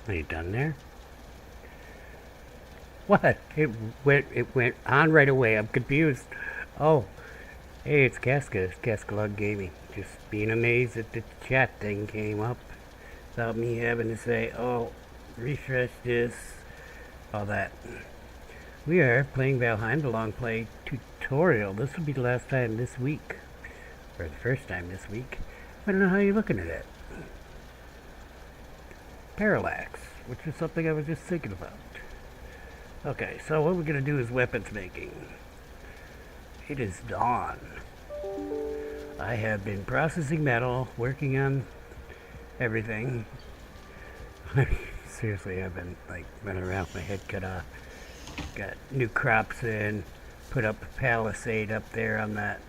Are you done there? What? It went on right away. I'm confused. Oh, hey, it's Casca. It's Cascalog Gaming. Just being amazed that the chat thing came up without me having to say, oh, refresh this, all that. We are playing Valheim, the Longplay tutorial. This will be the last time this week, or the first time this week. I don't know how you're looking at it. Parallax, which is something I was just thinking about. Okay, so what we're going to do is weapons making. It is dawn. I have been processing metal, working on everything. Seriously, I've been like running around with my head cut off. Got new crops in, put up a palisade up there on that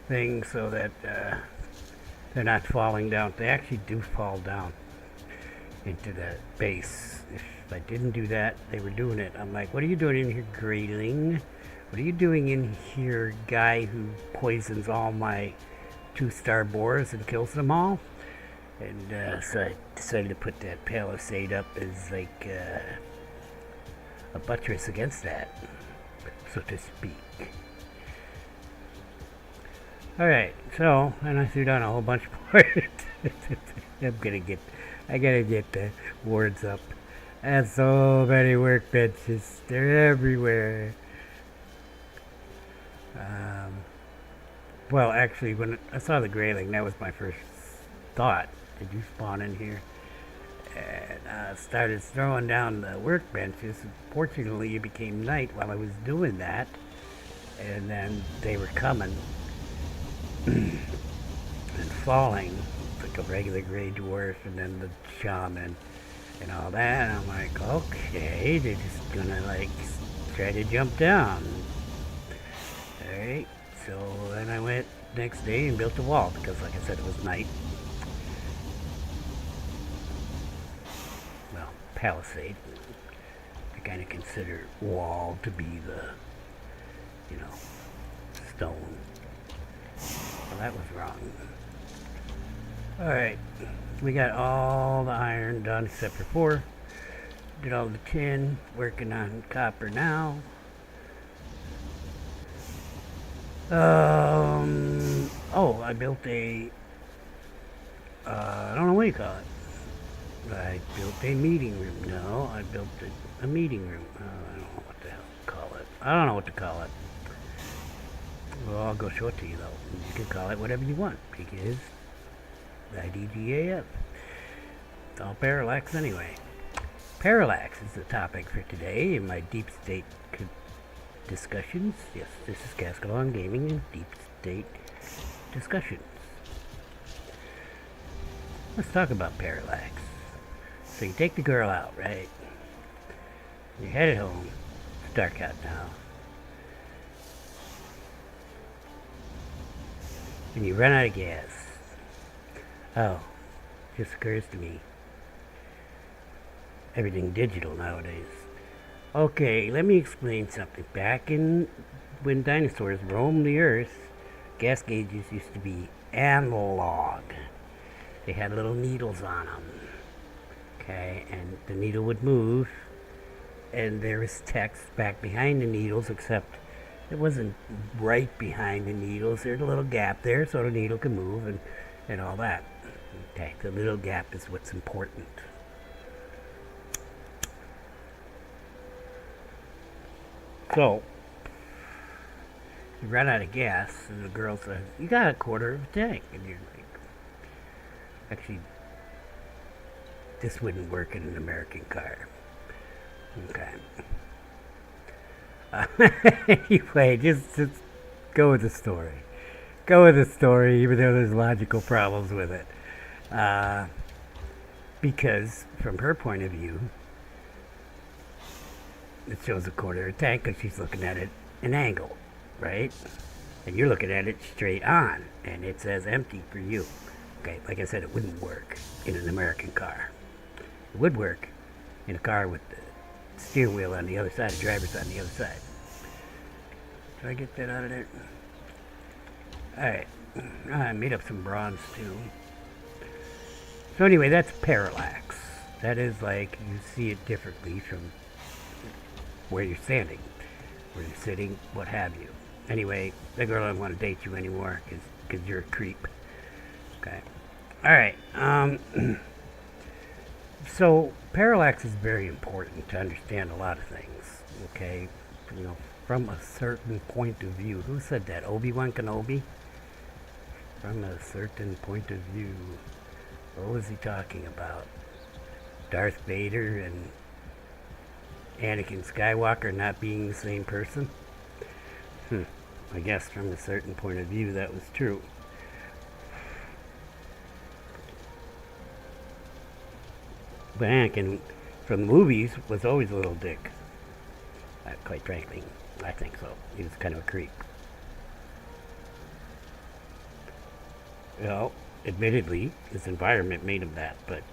thing so that they're not falling down. They actually do fall down into the base. If I didn't do that, they were doing it. I'm like, what are you doing in here, Grayling? What are you doing in here, guy who poisons all my 2-star boars and kills them all? And so I decided to put that palisade up as like a buttress against that, so to speak. Alright, so, and I threw down a whole bunch more. I gotta get the wards up. I have so many workbenches. They're everywhere. Well, actually, when I saw the Grayling, that was my first thought. Did you spawn in here? And started throwing down the workbenches. Fortunately, it became night while I was doing that. And then they were coming and falling like a regular gray dwarf, and then the shaman and all that. And I'm like, okay, they're just gonna like try to jump down. Alright, so then I went next day and built a wall because, like I said, it was night. Well, palisade. I kind of consider wall to be the, stone. Well, that was wrong. Alright, we got all the iron done except for 4. Did all the tin, working on copper now. I built a, I don't know what you call it. I built a meeting room. No, I built a meeting room. I don't know what the hell to call it. I don't know what to call it. Well, I'll go show it to you, though. You can call it whatever you want, because IDGAF. It's all parallax anyway. Parallax is the topic for today in my deep state discussions. Yes, this is Cascalon Gaming and Deep State Discussions. Let's talk about parallax. So you take the girl out, right? You're headed home. It's dark out now. And you run out of gas. Oh, just occurs to me. Everything digital nowadays. Okay, let me explain something. Back in when dinosaurs roamed the earth, gas gauges used to be analog. They had little needles on them. Okay, and the needle would move, and there was text back behind the needles, except it wasn't right behind the needles. There's a little gap there so the needle can move and all that. Okay, the little gap is what's important. So, you run out of gas, and the girl says, you got a quarter of a tank. And you're like, actually, this wouldn't work in an American car. Okay. Anyway, just go with the story. Go with the story, even though there's logical problems with it. Because, from her point of view, it shows a quarter of a tank because she's looking at it an angle, right? And you're looking at it straight on, and it says empty for you. Okay, like I said, it wouldn't work in an American car. It would work in a car with the steering wheel on the other side, the driver's on the other side. Did I get that out of there? Alright, I made up some bronze too. So anyway, that's parallax. That is like you see it differently from where you're standing, where you're sitting, what have you. Anyway, that girl doesn't want to date you anymore because you're a creep. Okay. All right. So parallax is very important to understand a lot of things. Okay. From a certain point of view. Who said that? Obi-Wan Kenobi? From a certain point of view. What was he talking about? Darth Vader and Anakin Skywalker not being the same person? I guess from a certain point of view that was true. But Anakin from the movies was always a little dick. Quite frankly, I think so. He was kind of a creep. Well, admittedly, his environment made him that, but,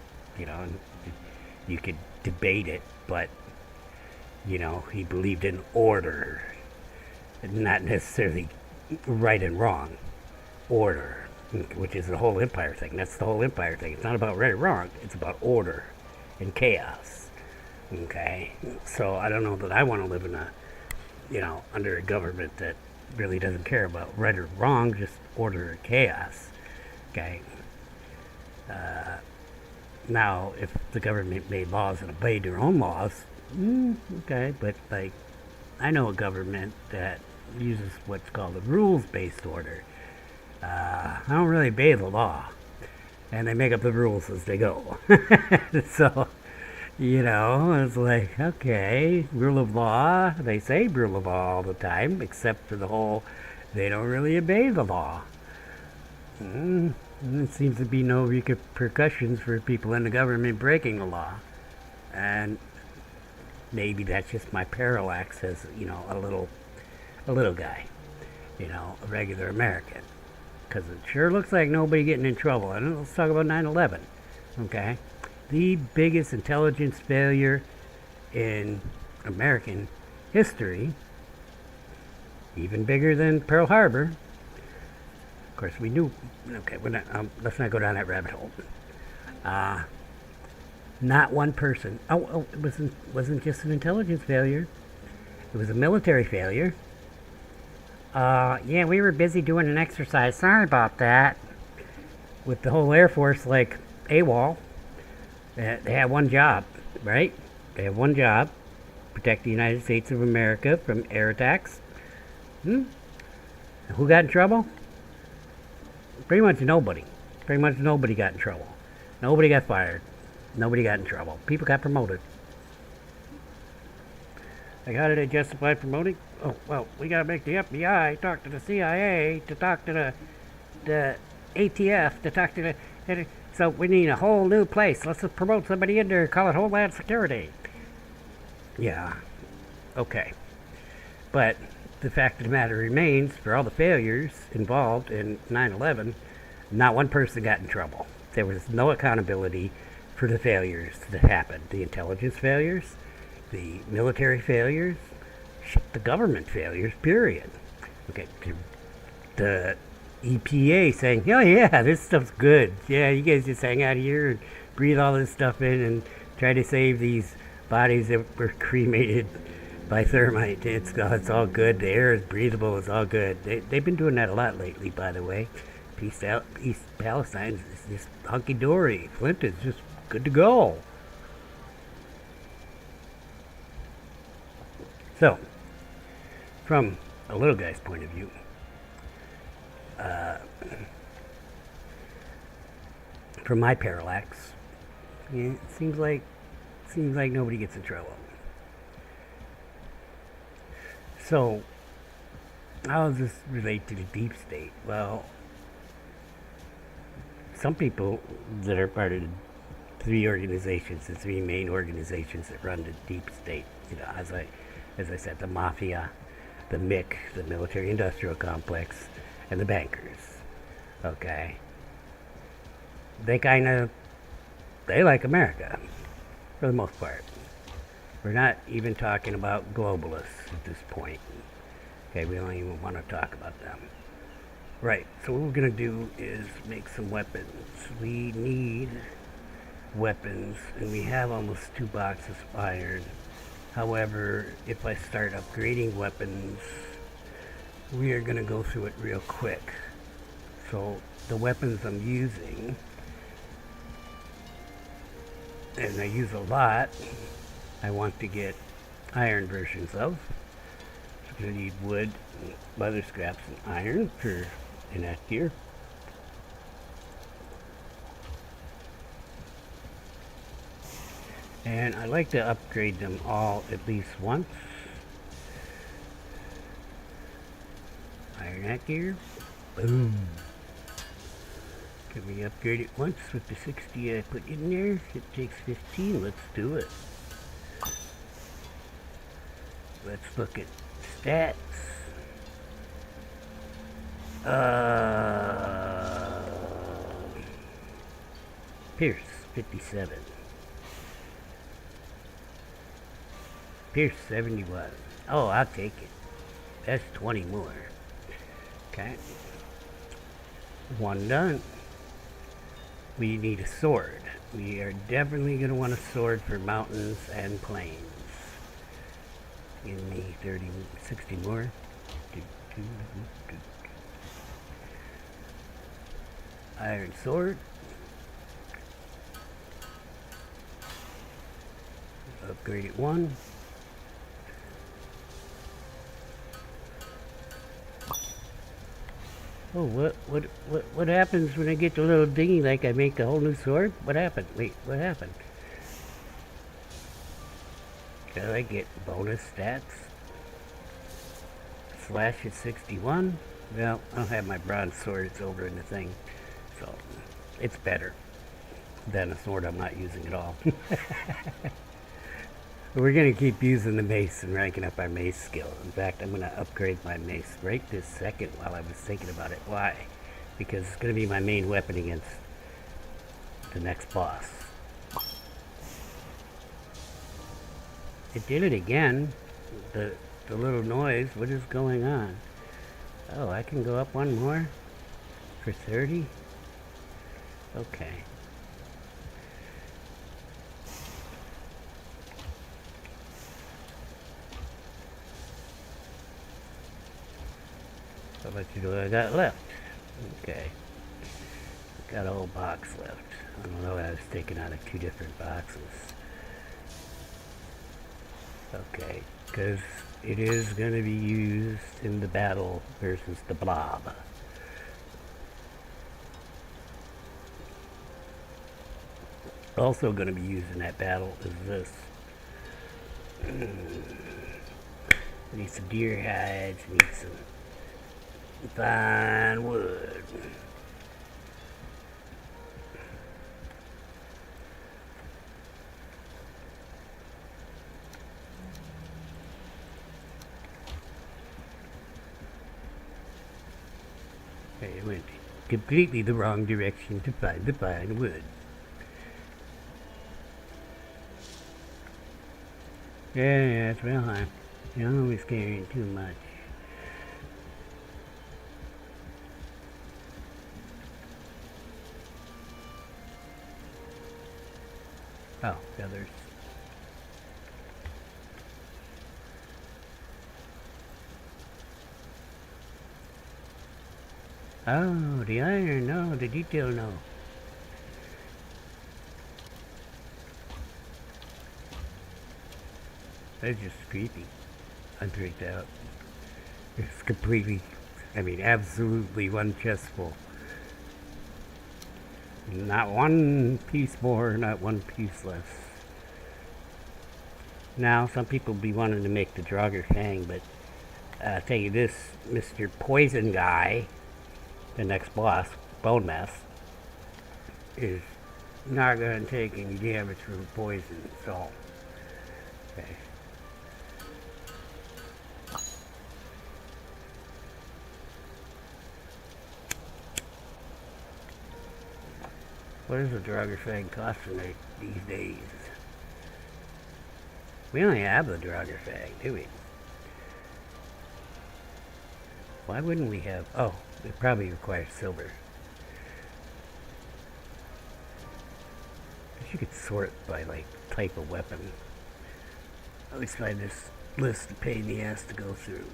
you could debate it, but, he believed in order, not necessarily right and wrong. Order, which is the whole Empire thing. That's the whole Empire thing. It's not about right or wrong, it's about order and chaos. Okay? So I don't know that I want to live in under a government that really doesn't care about right or wrong, just order and chaos. Okay? Now, if the government made laws and obeyed their own laws, okay, but I know a government that uses what's called a rules-based order. I don't really obey the law, and they make up the rules as they go. So, it's like, okay, rule of law. They say rule of law all the time, except for the whole, they don't really obey the law. There seems to be no repercussions for people in the government breaking the law. And maybe that's just my parallax as, a little guy, a regular American. Because it sure looks like nobody getting in trouble. And let's talk about 9/11, okay? The biggest intelligence failure in American history, even bigger than Pearl Harbor. Of course, we knew. Okay, let's not go down that rabbit hole. Not one person. It wasn't just an intelligence failure. It was a military failure. Yeah, we were busy doing an exercise. Sorry about that. With the whole Air Force, like AWOL, they had one job, right? They have one job: protect the United States of America from air attacks. Who got in trouble? Pretty much nobody. Pretty much nobody got in trouble. Nobody got fired. Nobody got in trouble. People got promoted. Like, how did they justify promoting? Oh, well, we gotta make the FBI talk to the CIA to talk to the ATF to talk to the... So we need a whole new place. Let's just promote somebody in there, call it Homeland Security. Yeah. Okay. But the fact of the matter remains, for all the failures involved in 9/11, not one person got in trouble. There was no accountability for the failures that happened. The intelligence failures, the military failures, the government failures, period. Okay, the EPA saying, oh yeah, this stuff's good. Yeah, you guys just hang out here and breathe all this stuff in and try to save these bodies that were cremated by thermite. It's all good. The air is breathable. It's all good. They've been doing that a lot lately, by the way. East Palestine is just hunky-dory. Flint is just good to go. So, from a little guy's point of view, from my parallax, it seems like nobody gets in trouble. So, how does this relate to the deep state? Well, some people that are part of the the three main organizations that run the deep state, as I said, the mafia, the MIC, the military-industrial complex, and the bankers. Okay, they like America for the most part. We're not even talking about globalists at this point. Okay, we don't even want to talk about them. Right, so what we're going to do is make some weapons. We need weapons, and we have almost 2 boxes of iron. However, if I start upgrading weapons, we are going to go through it real quick. So the weapons I'm using, and I use a lot, I want to get iron versions of. So I'm going to need wood, leather scraps, and iron for in that gear. And I like to upgrade them all at least once. Iron that gear. Boom. Can we upgrade it once with the 60 I put in there? It takes 15. Let's do it. Let's look at stats. Pierce, 57. Pierce, 71. Oh, I'll take it. That's 20 more. Okay. One done. We need a sword. We are definitely going to want a sword for mountains and plains. Give me 30, 60 more. Iron sword. Upgrade it 1. Oh, what happens when I get the little dingy like I make a whole new sword? What happened? Wait, what happened? Did I get bonus stats? Slash is 61. Well, I don't have my bronze sword, it's over in the thing. So, it's better than a sword I'm not using at all. We're going to keep using the mace and ranking up our mace skill. In fact, I'm going to upgrade my mace right this second while I was thinking about it. Why? Because it's going to be my main weapon against the next boss. It did it again. The little noise. What is going on? Oh, I can go up one more for 30? Okay. How much do I got left? Okay. Got a whole box left. I don't know, I was taken out of 2 different boxes. Okay, because it is going to be used in the battle versus the blob. Also going to be used in that battle is this. Need some deer hides, need some fine wood. I went completely the wrong direction to find the fine wood. Yeah, it's Valheim. You're always carrying too much. Oh, feathers. Oh, the iron, no, the detail, no. That's just creepy. I'm freaked out. It's completely, I mean, absolutely one chest full. Not one piece more, not one piece less. Now, some people be wanting to make the Draugr Fang, but I'll tell you this, Mr. Poison Guy, the next boss, Bonemass, is not going to take any damage from poison, so, okay. What is the Draugr Fang costing these days? We only have the Draugr Fang, do we? Why wouldn't we have... Oh, it probably requires silver. you could sort by like type of weapon. I always find this list a pain in the ass to go through.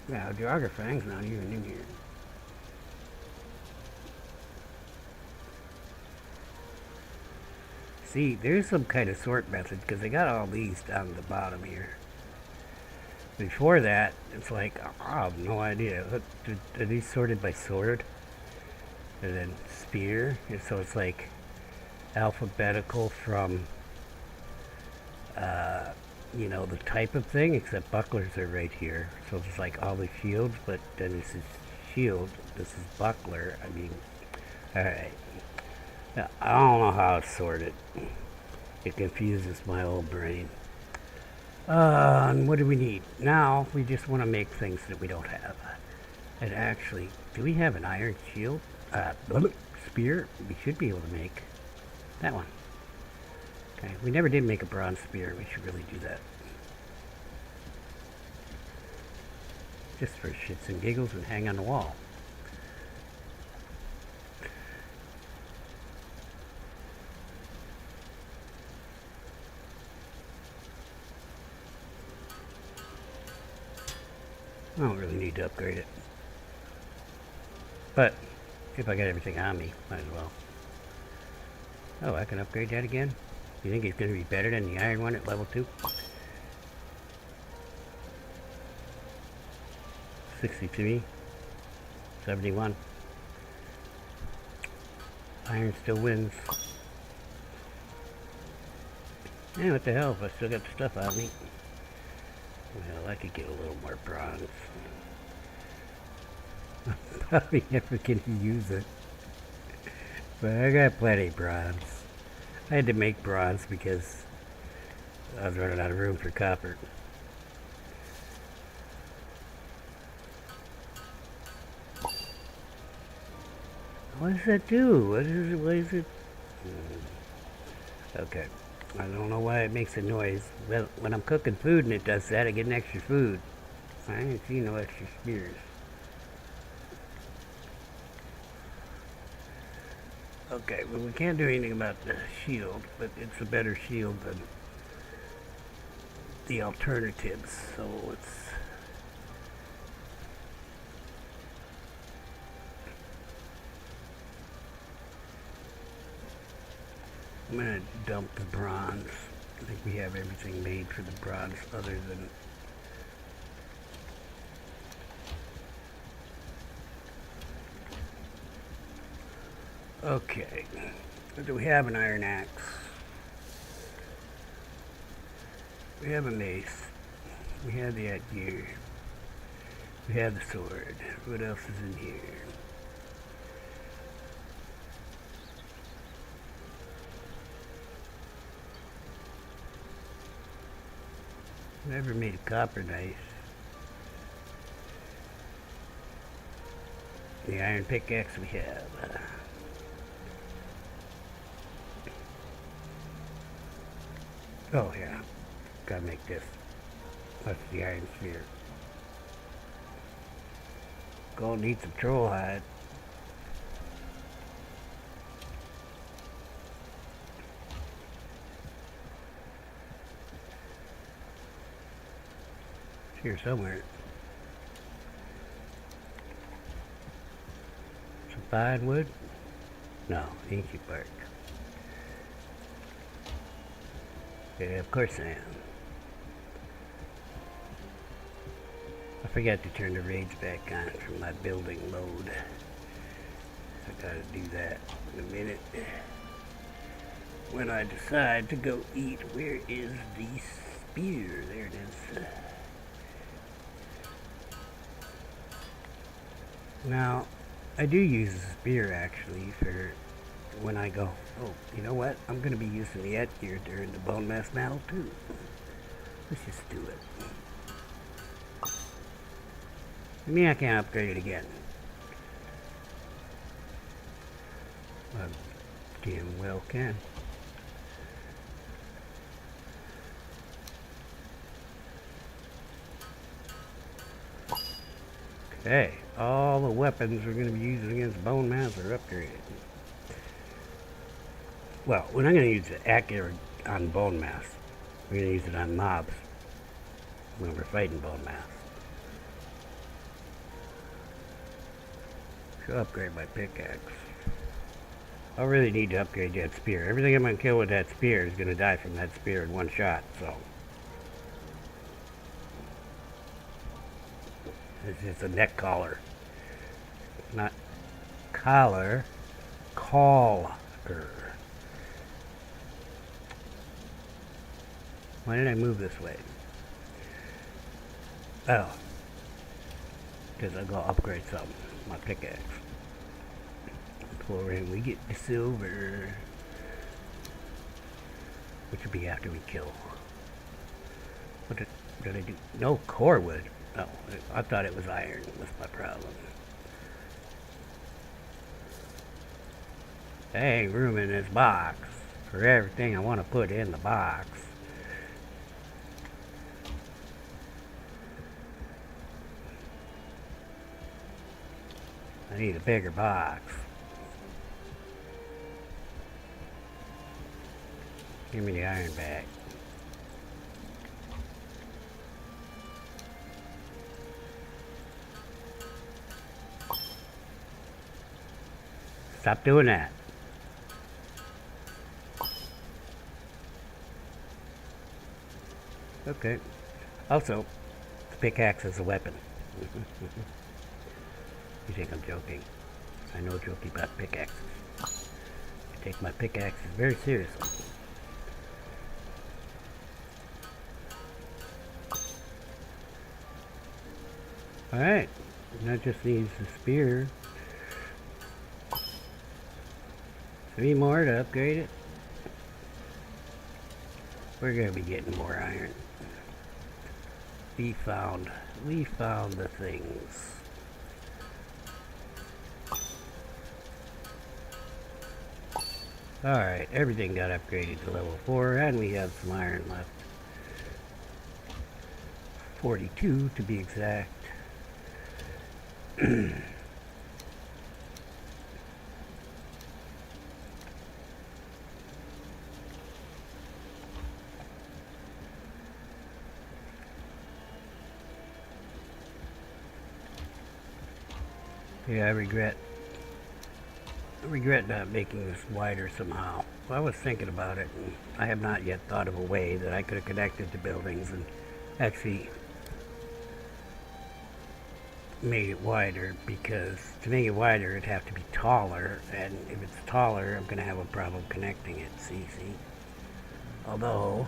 Wow, Geographying's not even in here. See, there's some kind of sort method because they got all these down at the bottom here. Before that, it's like, I have no idea. Are these sorted by sword? And then spear? And so it's like alphabetical from, you know, the type of thing, except bucklers are right here. So it's like all the shields, but then this is shield, this is buckler. I mean, alright. I don't know how it's sorted. It confuses my old brain. And what do we need? Now, we just want to make things that we don't have. And actually, do we have an iron shield? Spear? We should be able to make that one. Okay, we never did make a bronze spear. We should really do that. Just for shits and giggles and hang on the wall. I don't really need to upgrade it. But, if I got everything on me, might as well. Oh, I can upgrade that again? You think it's going to be better than the iron one at level 2? 63. 71. Iron still wins. Yeah, what the hell if I still got the stuff on me? Well, I could get a little more bronze. I'm probably never going to use it. But I got plenty of bronze. I had to make bronze because I was running out of room for copper. What does that do? What is it? Okay. I don't know why it makes a noise. Well, when I'm cooking food and it does that, I get an extra food. I ain't seen no extra spears. Okay, well we can't do anything about the shield, but it's a better shield than the alternatives, so let's... I'm gonna dump the bronze. I think we have everything made for the bronze other than... Okay. Do we have an iron axe? We have a mace. We have the gear. We have the sword. What else is in here? Never made a copper knife. The iron pickaxe we have. Oh yeah, gotta make this. That's the iron sphere. Gonna need some troll hide. It's here somewhere. Some fine wood? No, ancient bark. Yeah, of course I am. I forgot to turn the raids back on from my building mode. I gotta do that in a minute. When I decide to go eat, where is the spear? There it is. Now, I do use a spear actually for when I go, oh, you know what? I'm going to be using the gear during the Bonemass battle too. Let's just do it. I mean, I can't upgrade it again. I damn well can. Hey, all the weapons we're going to be using against Bonemass are upgraded. Well, we're not going to use it accurate on Bonemass. We're going to use it on mobs when we're fighting Bonemass. So upgrade my pickaxe. I really need to upgrade that spear. Everything I'm going to kill with that spear is going to die from that spear in one shot, so. It's just a neck collar. Not collar. Caller. Why did I move this way? Oh. Because I'm going to upgrade something. My pickaxe. Before we get the silver. Which will be after we kill. What did I do? No, core wood. Oh, I thought it was iron. That's my problem. There ain't room in this box for everything I want to put in the box. I need a bigger box. Give me the iron back. Stop doing that. Okay. Also, the pickaxe is a weapon. You think I'm joking? I know joking about pickaxes. I take my pickaxes very seriously. Alright, that just needs the spear. 3 more to upgrade it. We're gonna be getting more iron. We found the things. Alright, everything got upgraded to level 4 and we have some iron left. 42 to be exact. Yeah, I regret not making this wider somehow. Well, I was thinking about it, and I have not yet thought of a way that I could have connected to buildings and actually made it wider, because to make it wider it'd have to be taller, and if it's taller I'm gonna have a problem connecting it. See? Although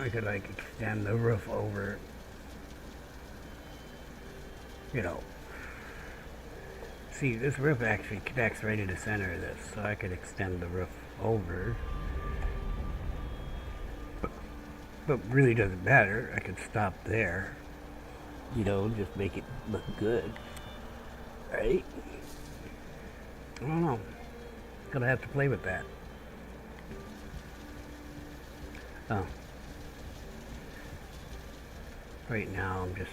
I could like extend the roof over, you know. See, this roof actually connects right in the center of this, so I could extend the roof over. But really doesn't matter. I could stop there. You know, just make it look good. Right? I don't know. Gonna have to play with that. Oh. Right now I'm just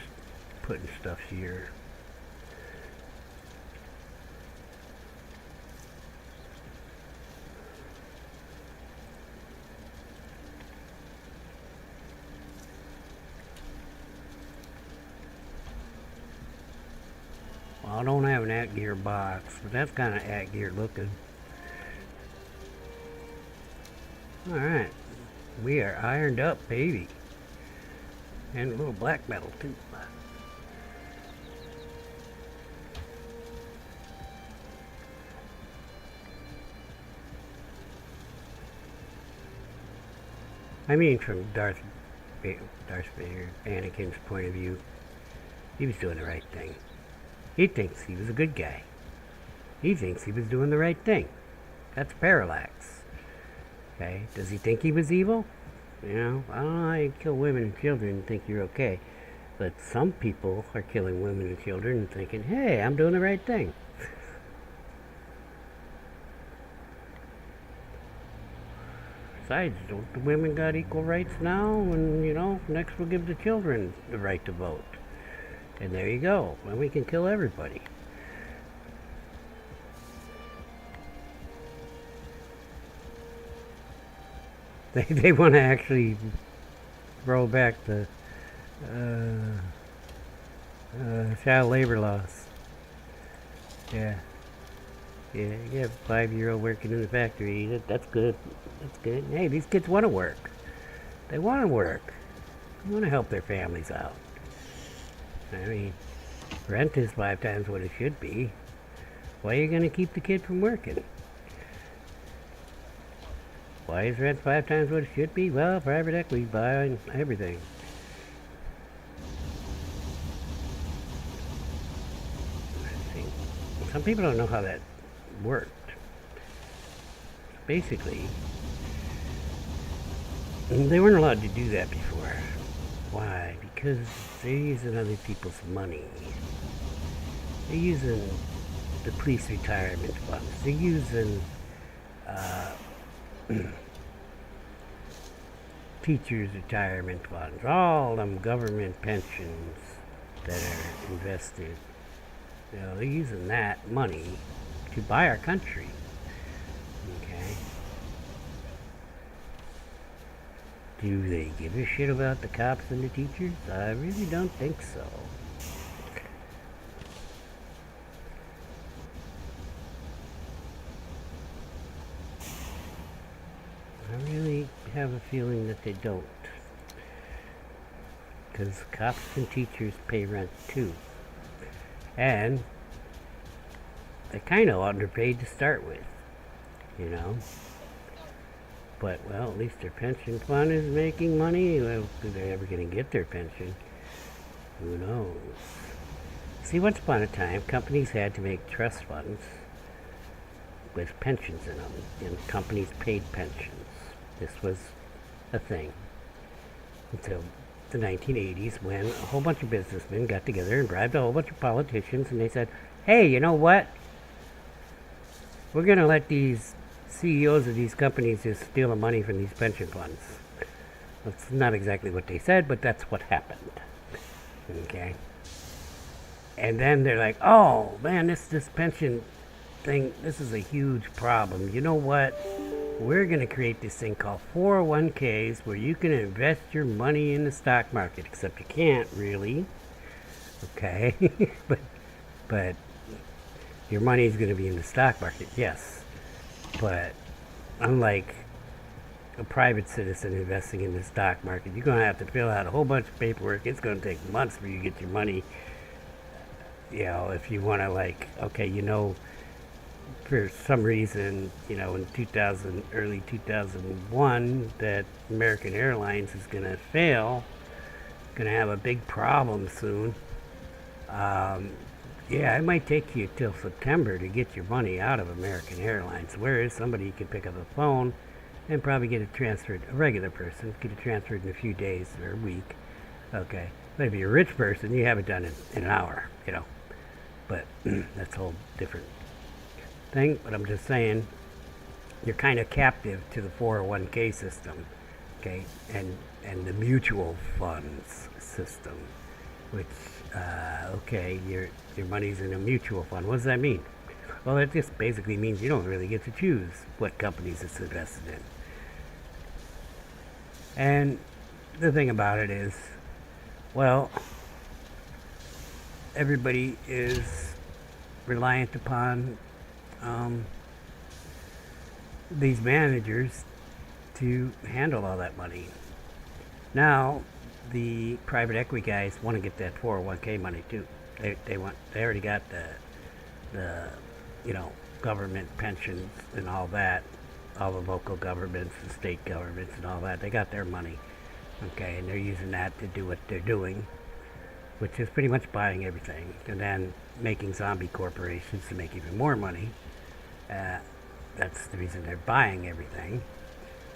putting stuff here. Well, I don't have an at gear box, but that's kind of at gear looking. Alright. We are ironed up, baby. And a little black metal, too. I mean, from Darth Vader, Anakin's point of view, he was doing the right thing. He thinks he was a good guy. He thinks he was doing the right thing. That's parallax. Okay? Does he think he was evil? You know, I don't know how you kill women and children and think you're okay. But some people are killing women and children and thinking, hey, I'm doing the right thing. Besides, don't the women got equal rights now? And, you know, next we'll give the children the right to vote. And there you go. And we can kill everybody. They want to actually roll back the child labor laws. Yeah. Yeah, you have a 5-year-old working in the factory. That's good. That's good. Hey, these kids want to work. They want to work. They want to help their families out. I mean, rent is 5 times what it should be. Why are you going to keep the kid from working? Why is rent 5 times what it should be? Well, private equity buying everything. Some people don't know how that worked. Basically, they weren't allowed to do that before. Why? Because they're using other people's money. They're using the police retirement funds. They're using teachers' retirement funds. All them government pensions that are invested. You know, they're using that money to buy our country. Okay. Do they give a shit about the cops and the teachers? I really don't think so. I really have a feeling that they don't. Because cops and teachers pay rent too. And they're kind of underpaid to start with, you know. But, well, at least their pension fund is making money. Well, are they ever going to get their pension? Who knows? See, once upon a time, companies had to make trust funds with pensions in them, and companies paid pensions. This was a thing until the 1980s, when a whole bunch of businessmen got together and bribed a whole bunch of politicians, and they said, hey, you know what? We're going to let these CEOs of these companies just steal the money from these pension funds. That's not exactly what they said, but that's what happened. Okay? And then they're like, oh, man, this pension thing, this is a huge problem. You know what? We're going to create this thing called 401ks where you can invest your money in the stock market, except you can't really. Okay? but your money is going to be in the stock market, yes. But unlike a private citizen investing in the stock market, you're going to have to fill out a whole bunch of paperwork. It's going to take months for you to get your money. You know, if you want to, like, okay, you know, for some reason, you know, in early 2001, that American Airlines is going to fail, going to have a big problem soon. Yeah, it might take you till September to get your money out of American Airlines, whereas somebody could pick up a phone and probably get it transferred, a regular person, get it transferred in a few days or a week. Okay. But if you're a rich person, you have it done in an hour, you know. But that's a whole different thing. But I'm just saying, you're kind of captive to the 401k system, okay, and the mutual funds system, which, okay, your money's in a mutual fund. What does that mean? Well, it just basically means you don't really get to choose what companies it's invested in. And the thing about it is, well, everybody is reliant upon these managers to handle all that money. Now, the private equity guys want to get that 401k money too. They already got the you know, government pensions and all that, all the local governments, the state governments and all that. They got their money, okay, and they're using that to do what they're doing, which is pretty much buying everything and then making zombie corporations to make even more money. That's the reason they're buying everything,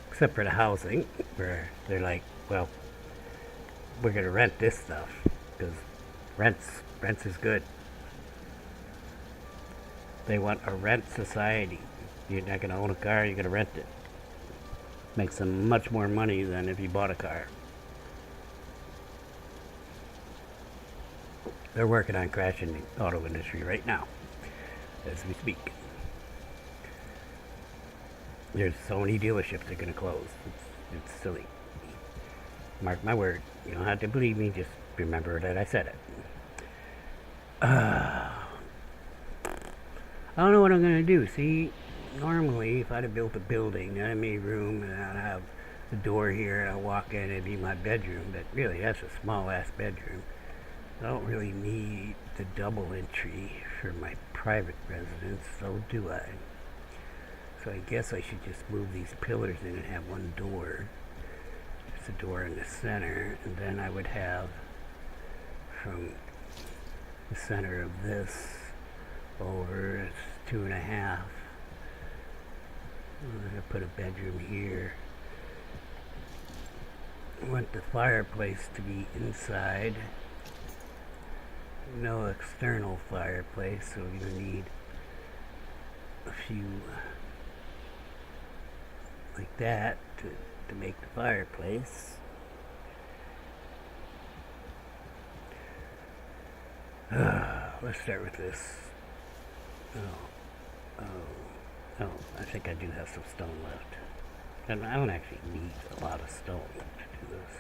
except for the housing, where they're like, well, we're going to rent this stuff because rents is good. They want a rent society. You're not going to own a car, you're going to rent it. Makes them much more money than if you bought a car. They're working on crashing the auto industry right now, as we speak. There's so many dealerships that are going to close. It's silly. Mark my word. You don't have to believe me. Just remember that I said it. I don't know what I'm going to do. See, normally if I'd have built a building, I'd have made room and I'd have a door here and I'd walk in and it'd be my bedroom. But really, that's a small ass bedroom. I don't really need the double entry for my private residence, so do I? So I guess I should just move these pillars in and have one door. There's a door in the center, and then I would have from the center of this over, it's 2.5. I'm going to put a bedroom here. I want the fireplace to be inside. No external fireplace, so we're going to need a few like that to make the fireplace. Let's start with this. Oh, I think I do have some stone left. And I don't actually need a lot of stone to do this.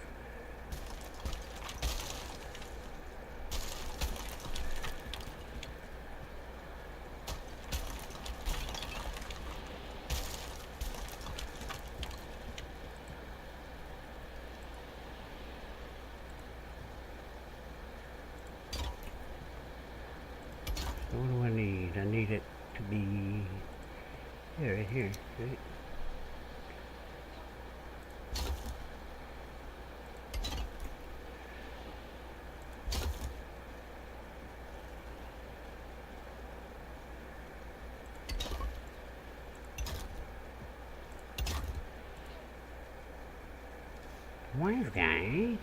So what do I need? I need it to be right here, right? Wise guy.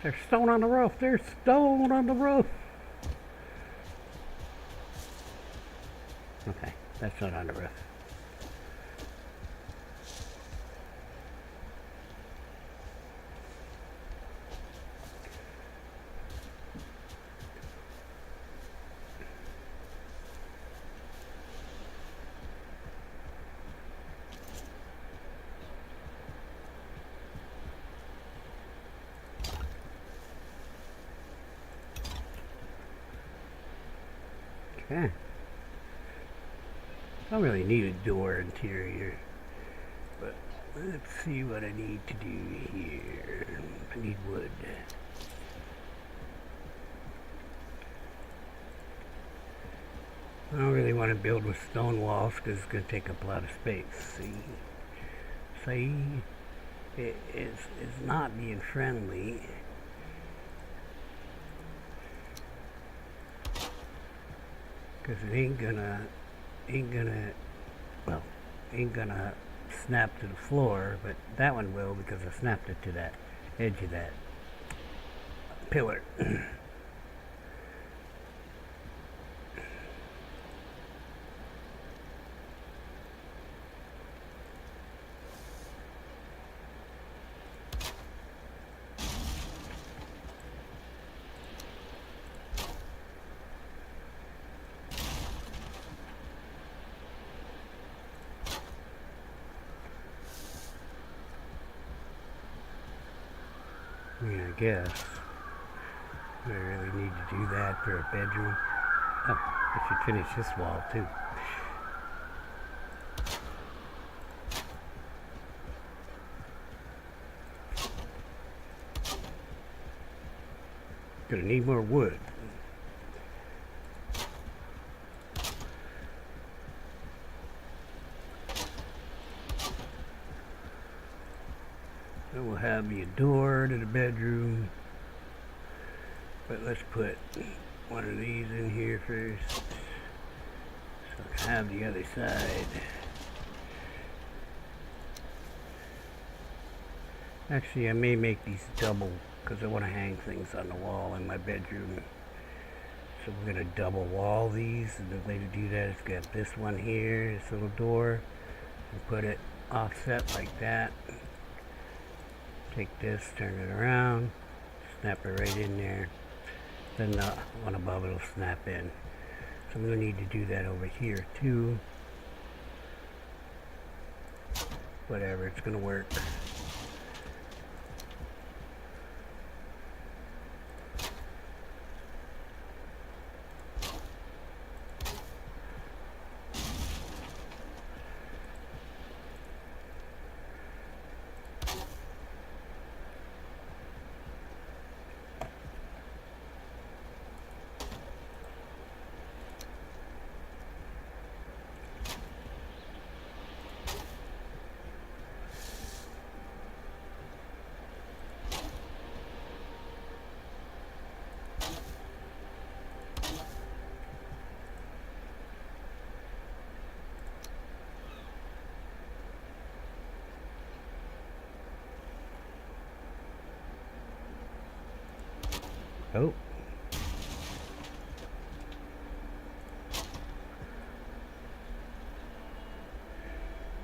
There's stone on the roof. There's stone on the roof. Okay, that's not on the roof. Okay. I don't really need a door interior, but let's see what I need to do here. I need wood. I don't really want to build with stone walls because it's going to take up a lot of space. See, it's not being friendly. Because it ain't gonna snap to the floor, but that one will because I snapped it to that edge of that pillar. I guess I really need to do that for a bedroom. Oh, I should finish this wall too. Gonna need more wood. So we'll have me a door to the bedroom, but let's put one of these in here first, so I can have the other side. Actually, I may make these double because I want to hang things on the wall in my bedroom. So we're going to double wall these, and the way to do that is get this one here, this little door, and put it offset like that. Take this, turn it around, snap it right in there, then the one above it will snap in. So I'm going to need to do that over here too. Whatever, it's going to work. Oh.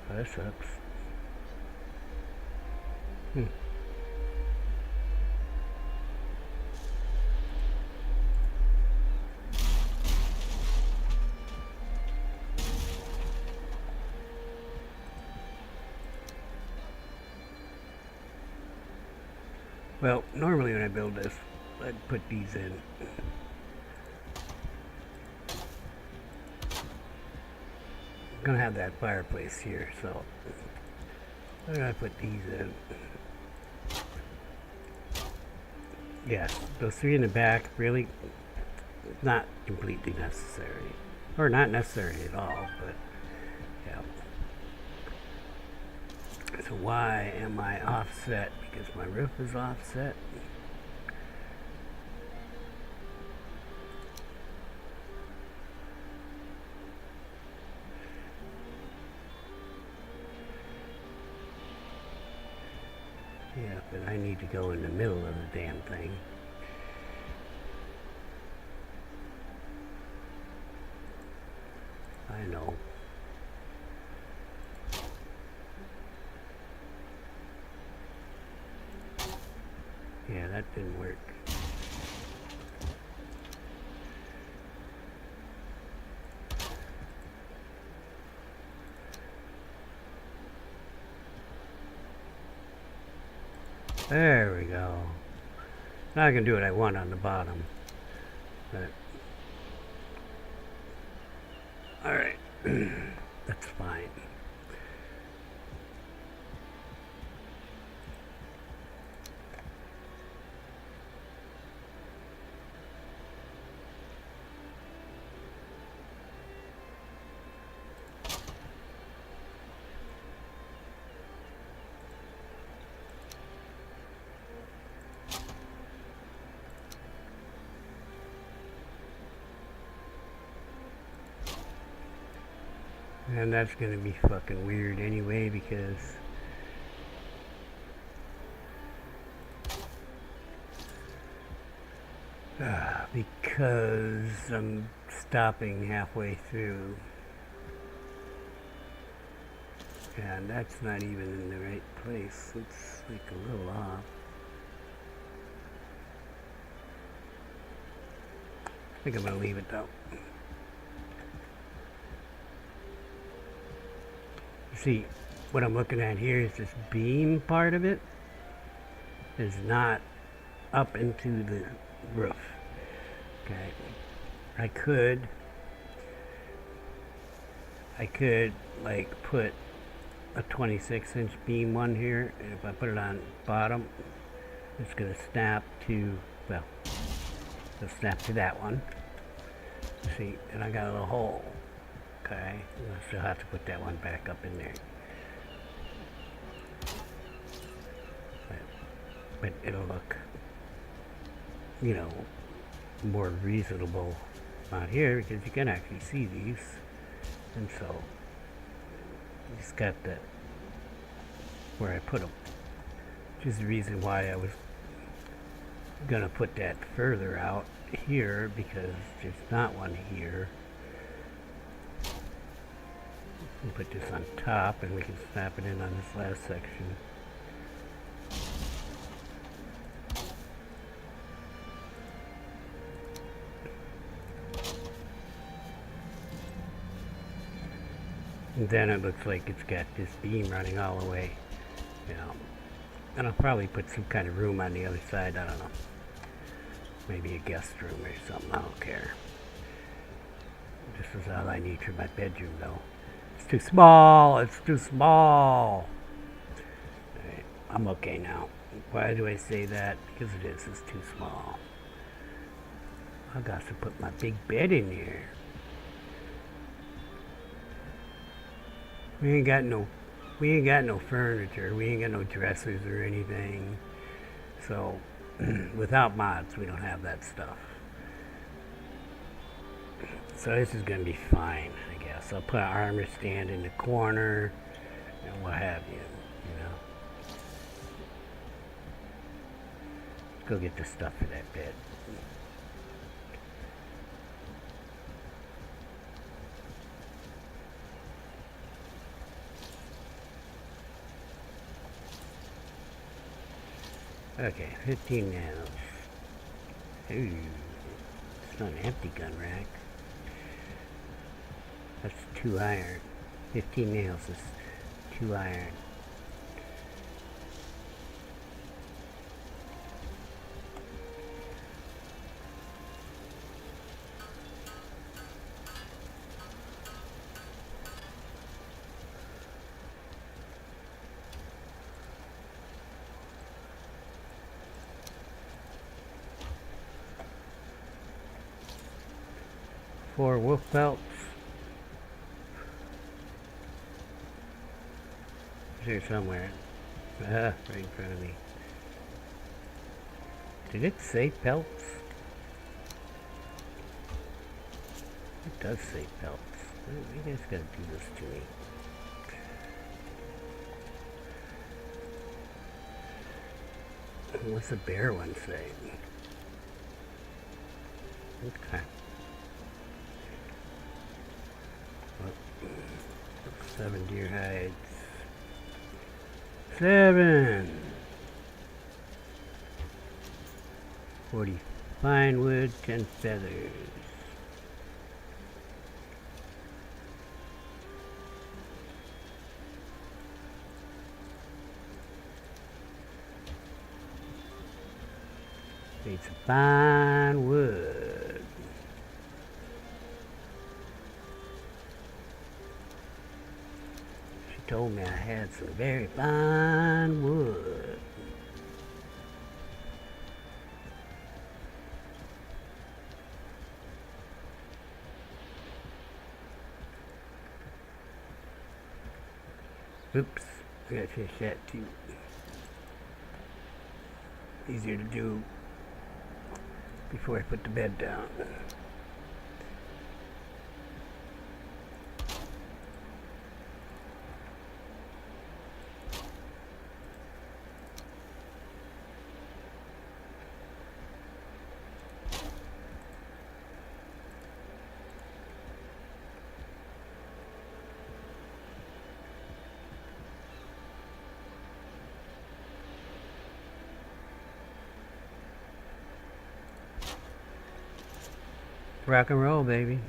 That sucks. Well, normally when I build this, I'd put these in. I'm gonna have that fireplace here, so I'm gonna put these in. Yes, those three in the back really not completely necessary, or not necessary at all, but yeah. So why am I offset? Because my roof is offset. Yeah, but I need to go in the middle of the damn thing. I know. Yeah, that didn't work. There we go. Now I can do what I want on the bottom. But alright. That's fine. And that's gonna be fucking weird anyway because I'm stopping halfway through. And that's not even in the right place. It's like a little off. I think I'm gonna leave it though. See, what I'm looking at here is this beam part of it is not up into the roof. Okay, I could like put a 26-inch beam one here, and if I put it on bottom, it's gonna snap to, well, it'll snap to that one. See, and I got a little hole. Okay, I still have to put that one back up in there. But it'll look, you know, more reasonable out here because you can actually see these. And so, you just got the, where I put them. Which is the reason why I was gonna put that further out here because there's not one here. We'll put this on top and we can snap it in on this last section. And then it looks like it's got this beam running all the way. And I'll probably put some kind of room on the other side. I don't know. Maybe a guest room or something. I don't care. This is all I need for my bedroom, though. It's too small. It's too small. Right, I'm okay now. Why do I say that? Because it is. It's too small. I got to put my big bed in here. We ain't got no furniture. We ain't got no dressers or anything. So, without mods, we don't have that stuff. So this is gonna be fine, I guess. I'll put an armor stand in the corner and what have you. Let's go get the stuff for that bed. Okay, 15 nails. Ooh, it's not an empty gun rack. That's 2 iron. 15 nails is 2 iron. Four wolf pelts. It's here somewhere. Right in front of me. Did it say pelts? It does say pelts. You guys gotta do this to me. What's the bear one say? Okay. 7 deer hides. 7. 40 pine wood, 10 feathers. Need some fine wood. She told me I had some very fine wood. Oops, I gotta finish that too. Easier to do before I put the bed down. Rock and roll, baby.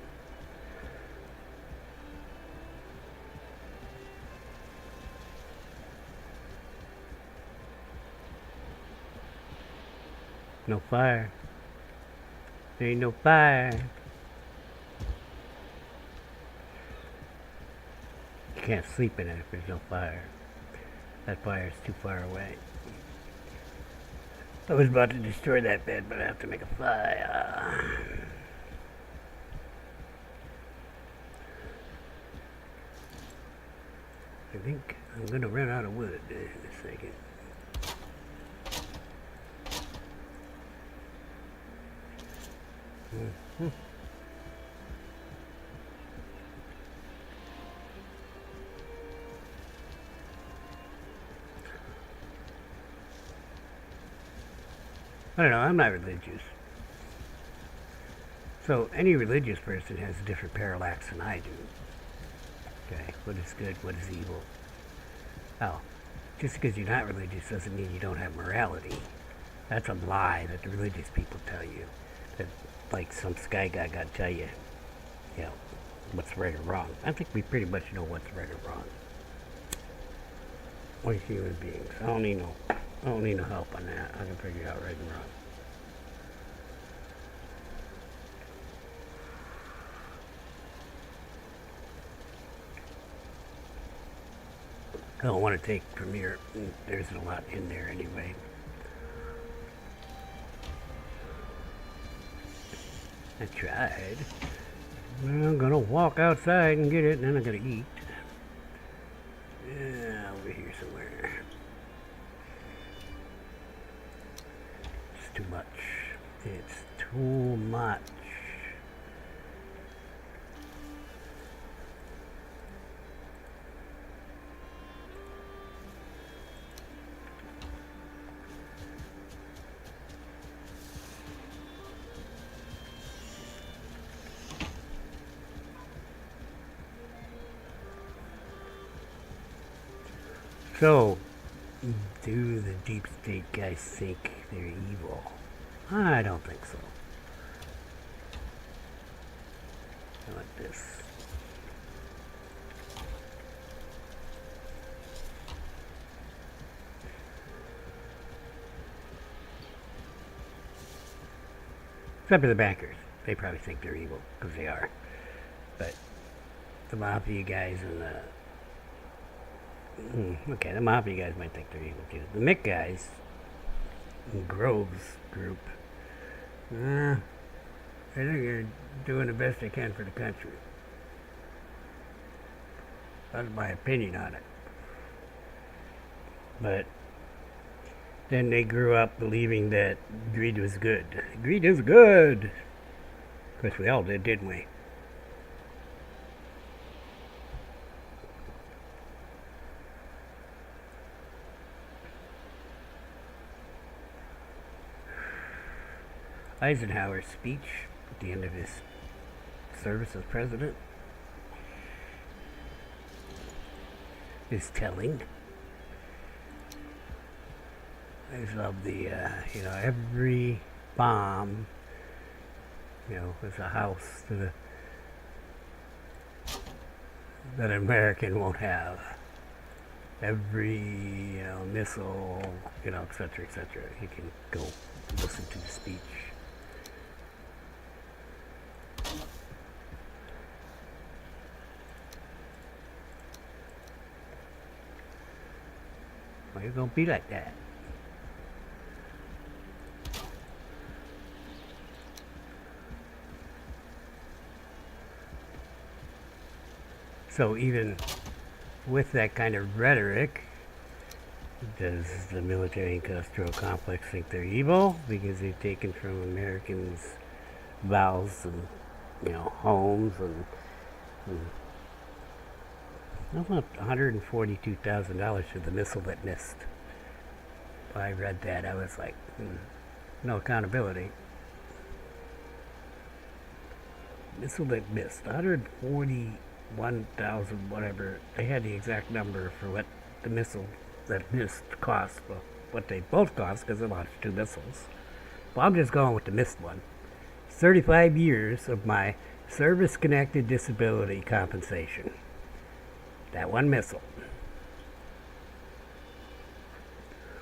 No fire. There ain't no fire. You can't sleep in it if there's no fire. That fire's too far away. I was about to destroy that bed, but I have to make a fire. I think I'm gonna run out of wood in a second. I don't know, I'm not religious. So any religious person has a different parallax than I do. Okay, what is good, what is evil? Oh, just because you're not religious doesn't mean you don't have morality. That's a lie that the religious people tell you. That, like some sky guy got to tell you, you know, what's right or wrong. I think we pretty much know what's right or wrong. We're human beings. I don't need no help on that. I can figure out right and wrong. I don't want to take from here. There's a lot in there anyway. I tried. Well, I'm gonna walk outside and get it, and then I'm gonna eat. Yeah, over here somewhere. It's too much. It's too much. So, do the deep state guys think they're evil? I don't think so. I like this. Except for the bankers. They probably think they're evil, because they are. But the mafia guys and the okay, the mafia guys might think they're evil too. The Mick guys, Grove's group, I think they're doing the best they can for the country. That's my opinion on it. But then they grew up believing that greed was good. Greed is good! Of course, we all did, didn't we? Eisenhower's speech at the end of his service as president is telling. I just love the, every bomb, is a house that an American won't have. Every, missile, et cetera, et cetera. You can go listen to the speech. Well, you're gonna be like that. So even with that kind of rhetoric, does the military industrial complex think they're evil because they've taken from Americans vows and homes and I want $142,000 for the missile that missed. When I read that, I was like, no accountability. Missile that missed, 141,000 whatever. They had the exact number for what the missile that missed cost. Well, what they both cost because they launched two missiles. Well, I'm just going with the missed one. 35 years of my service-connected disability compensation. That one missile.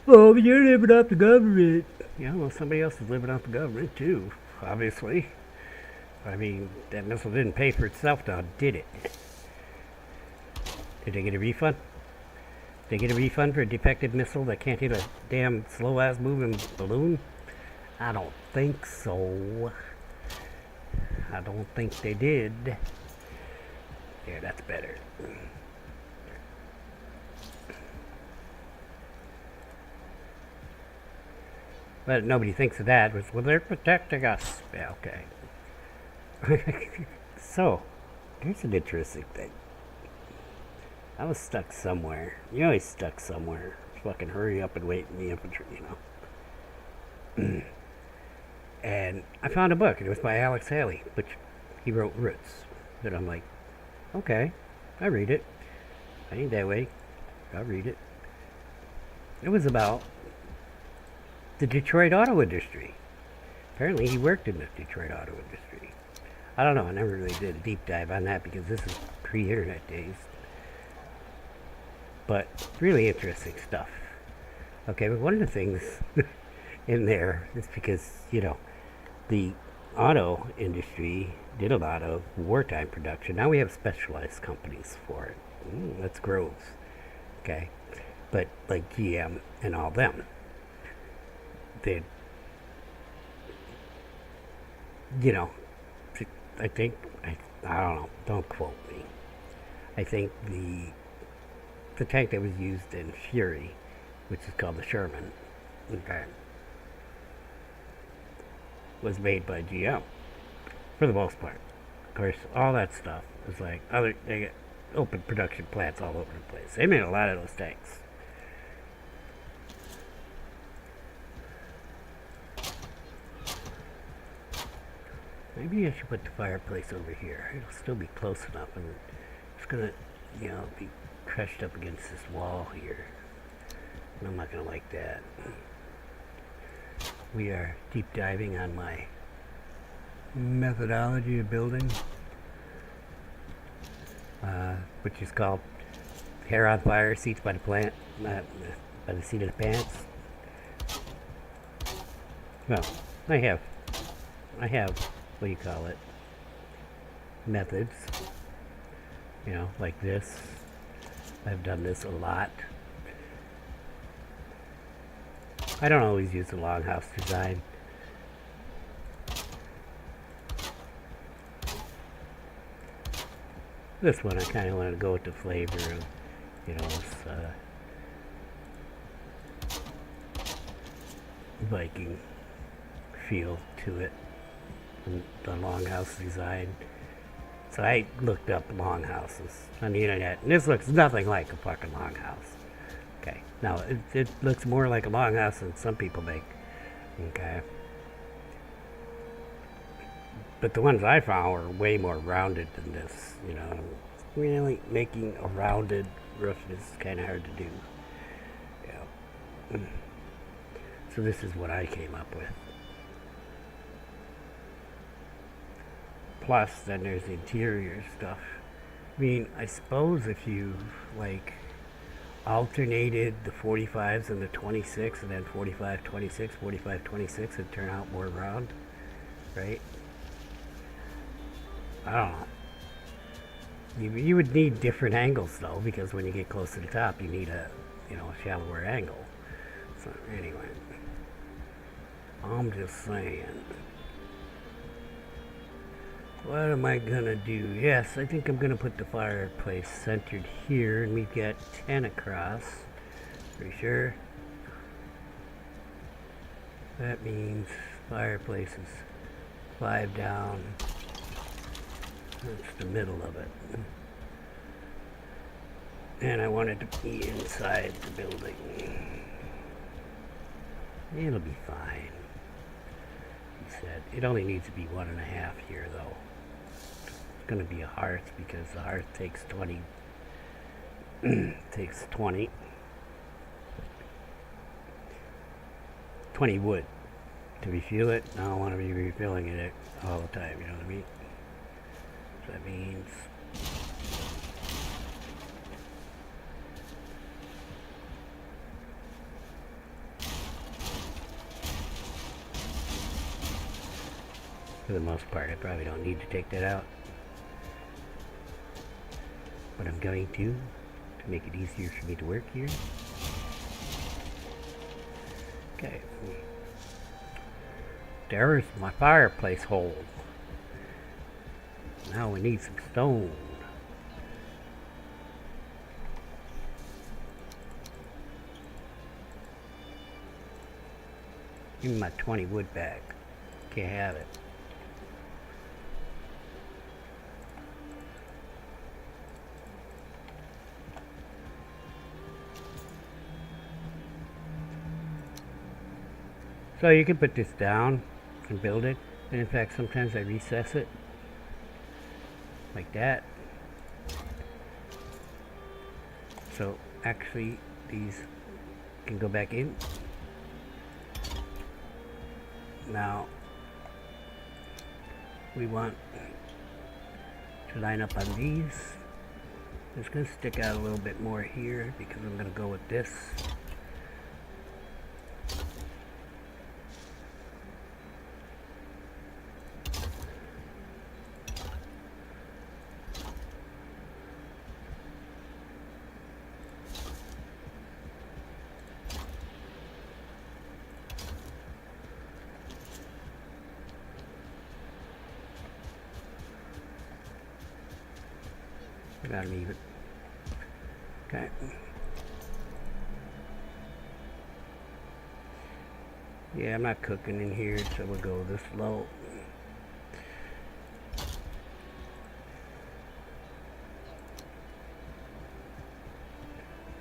Oh, but you're living off the government. Yeah, well, somebody else is living off the government too, obviously. I mean, that missile didn't pay for itself now, did it? Did they get a refund? Did they get a refund for a defective missile that can't hit a damn slow-ass moving balloon? I don't think so. I don't think they did. Yeah, that's better. But nobody thinks of that. Well, they're protecting us. Yeah, okay. So, here's an interesting thing. I was stuck somewhere. You're always stuck somewhere. Fucking hurry up and wait in the infantry, And I found a book, and it was by Alex Haley, which he wrote Roots. And I'm like, okay, I read it. I ain't that way. I'll read it. It was about the Detroit auto industry. Apparently he worked in the Detroit auto industry. I don't know. I never really did a deep dive on that because this is pre-internet days. But really interesting stuff. Okay, but one of the things in there is because, the auto industry did a lot of wartime production. Now we have specialized companies for it. That's growth. Okay. But like GM and all them, they, you know, I think, I don't know, don't quote me. I think the tank that was used in Fury, which is called the Sherman, okay, was made by GM for the most part. Of course, all that stuff is like they get open production plants all over the place. They made a lot of those tanks. Maybe I should put the fireplace over here. It'll still be close enough, and it's gonna, be crushed up against this wall here. And I'm not gonna like that. We are deep diving on my methodology of building, which is called hair on fire, seats by the plant, not by the seat of the pants. Well, I have, what do you call it? Methods. Like this. I've done this a lot. I don't always use the longhouse design. This one I kind of wanted to go with the flavor of, this Viking feel to it, and the longhouse design. So I looked up longhouses on the internet, and this looks nothing like a fucking longhouse. Okay, now it looks more like a longhouse than some people make. Okay, but the ones I found were way more rounded than this. Really making a rounded roof is kind of hard to do. So this is what I came up with. Plus, then there's the interior stuff. I mean, I suppose if you, alternated the 45s and the 26, and then 45, 26, 45, 26, it'd turn out more round, right? I don't know. You would need different angles, though, because when you get close to the top, you need a shallower angle. So, anyway. I'm just saying. What am I gonna do? Yes, I think I'm gonna put the fireplace centered here, and we've got 10 across. Pretty sure. That means fireplace is 5 down. That's the middle of it. And I want it to be inside the building. It'll be fine. He said. It only needs to be 1.5 here, though. It's going to be a hearth because the hearth takes 20. Takes 20 wood to refuel it. I don't want to be refilling it all the time, you know what I mean? So that means for the most part, I probably don't need to take that out. But I'm going to make it easier for me to work here. Okay. There's my fireplace hole. Now we need some stone. Give me my 20 wood back. Can't have it. So you can put this down and build it. And in fact, sometimes I recess it. Like that. So actually, these can go back in. Now, we want to line up on these. It's going to stick out a little bit more here because I'm going to go with this. Gotta leave it. Okay. Yeah, I'm not cooking in here, so we'll go this low.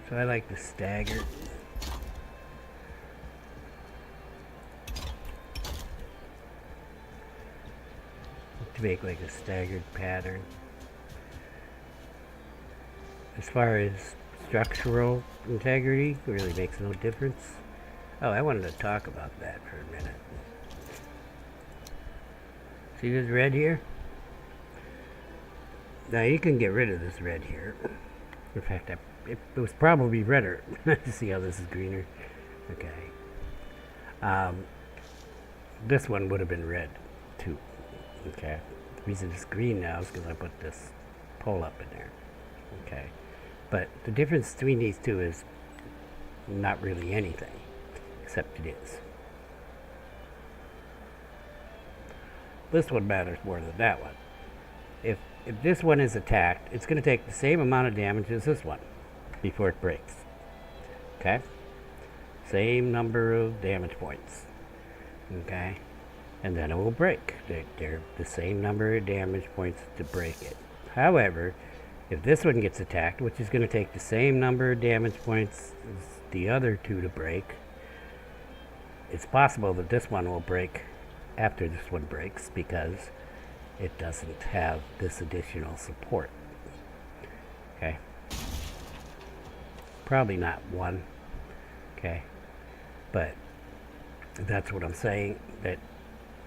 So I like to stagger. To make like a staggered pattern. As far as structural integrity, it really makes no difference. Oh, I wanted to talk about that for a minute. See this red here? Now you can get rid of this red here. In fact, it was probably redder. See how this is greener? Okay. This one would have been red too. Okay. The reason it's green now is because I put this pole up in there. Okay. But the difference between these two is not really anything, except it is. This one matters more than that one. If this one is attacked, it's going to take the same amount of damage as this one before it breaks. Okay? Same number of damage points. Okay? And then it will break. They're the same number of damage points to break it. However, if this one gets attacked, which is going to take the same number of damage points as the other two to break, it's possible that this one will break after this one breaks because it doesn't have this additional support. Okay? Probably not one. Okay? But that's what I'm saying.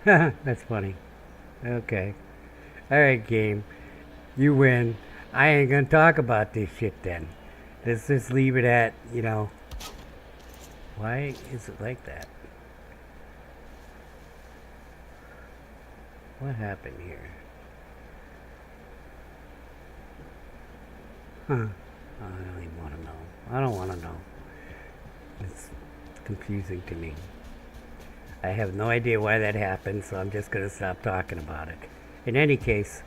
That's funny. Okay. Alright, game. You win. I ain't gonna talk about this shit then. Let's just leave it at, why is it like that? What happened here? Huh. I don't even want to know. I don't want to know. It's confusing to me. I have no idea why that happened, so I'm just gonna stop talking about it. In any case,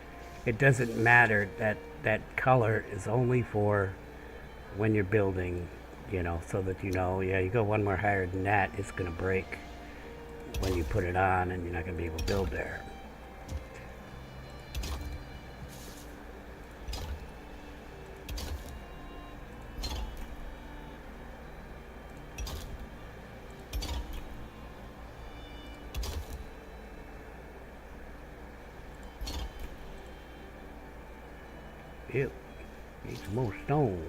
it doesn't matter that color is only for when you're building, so that yeah, you go one more higher than that, it's going to break when you put it on and you're not going to be able to build there. Yep, need some more stone.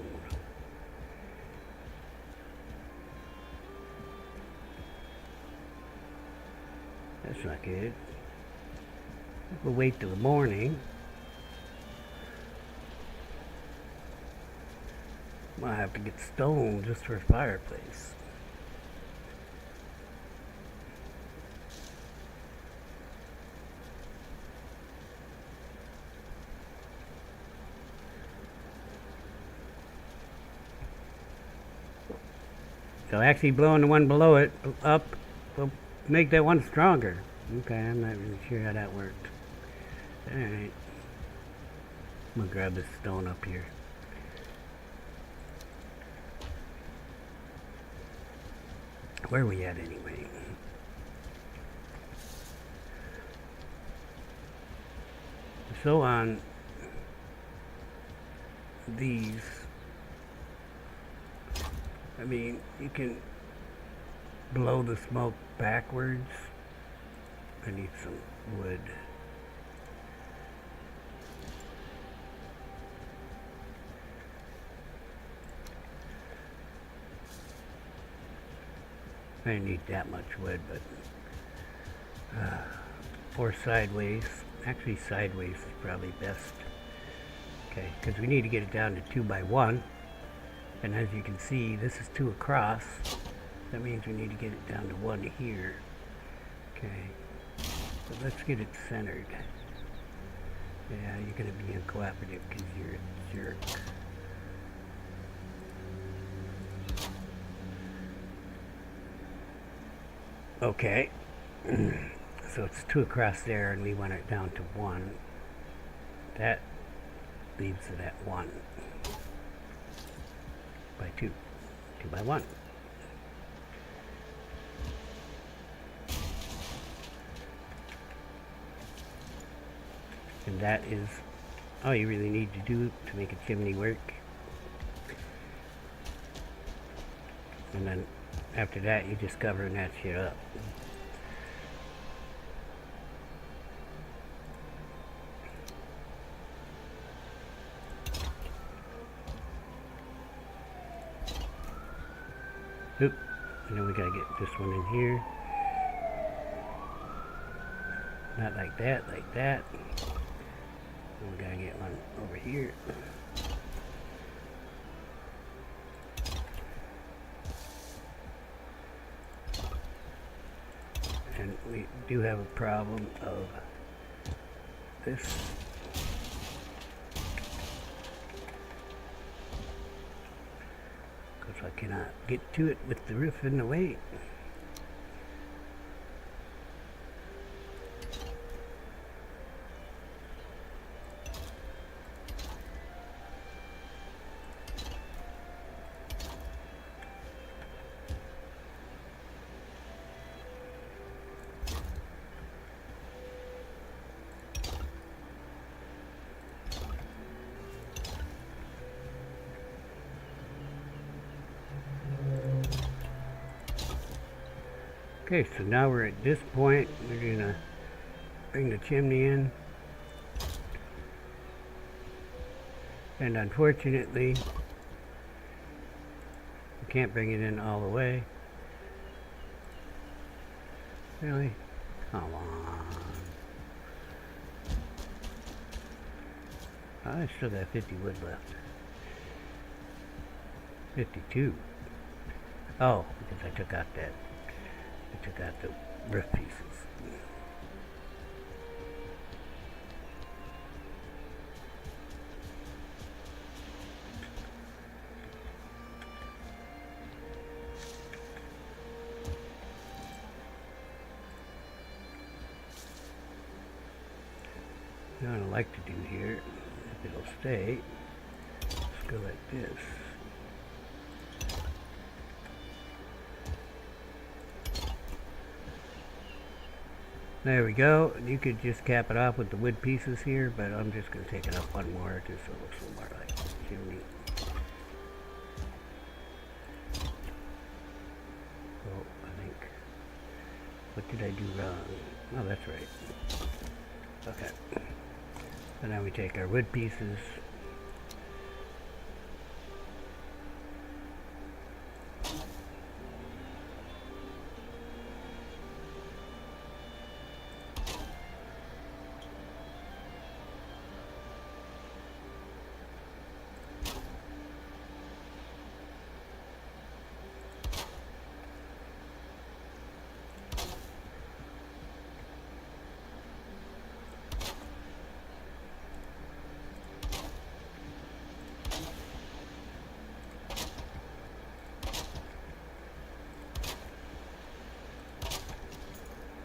That's not good. We'll wait till the morning. Might have to get stone just for a fireplace. So actually blowing the one below it up will make that one stronger. Okay, I'm not really sure how that worked. Alright. I'm gonna grab this stone up here. Where are we at anyway? So on these, I mean, you can blow the smoke backwards. I need some wood. I didn't need that much wood, but or sideways. Actually, sideways is probably best. Okay, because we need to get it down to 2 by 1. And as you can see, this is 2 across. That means we need to get it down to 1 here. Okay, so let's get it centered. Yeah, you're going to be uncooperative because you're a jerk. Okay, so it's 2 across there and we want it down to 1. That leaves it at 1 by 2, 2 by 1. And that is all you really need to do to make a chimney work. And then after that, you just cover that shit up. Oop. And then we gotta get this one in here. Not like that, like that. And we gotta get one over here. And we do have a problem of this. Because I cannot get to it with the roof in the way. Okay, so now we're at this point. We're gonna bring the chimney in. And unfortunately, we can't bring it in all the way. Really? Come on. I still got 50 wood left. 52. Oh, because I took out that. I took out the roof pieces. What I like to do here, if it'll stay, let's go like this. There we go. You could just cap it off with the wood pieces here, but I'm just going to take it up one more just so it looks a little more like a chimney. Oh, I think, what did I do wrong? Oh, that's right. Okay. So now we take our wood pieces.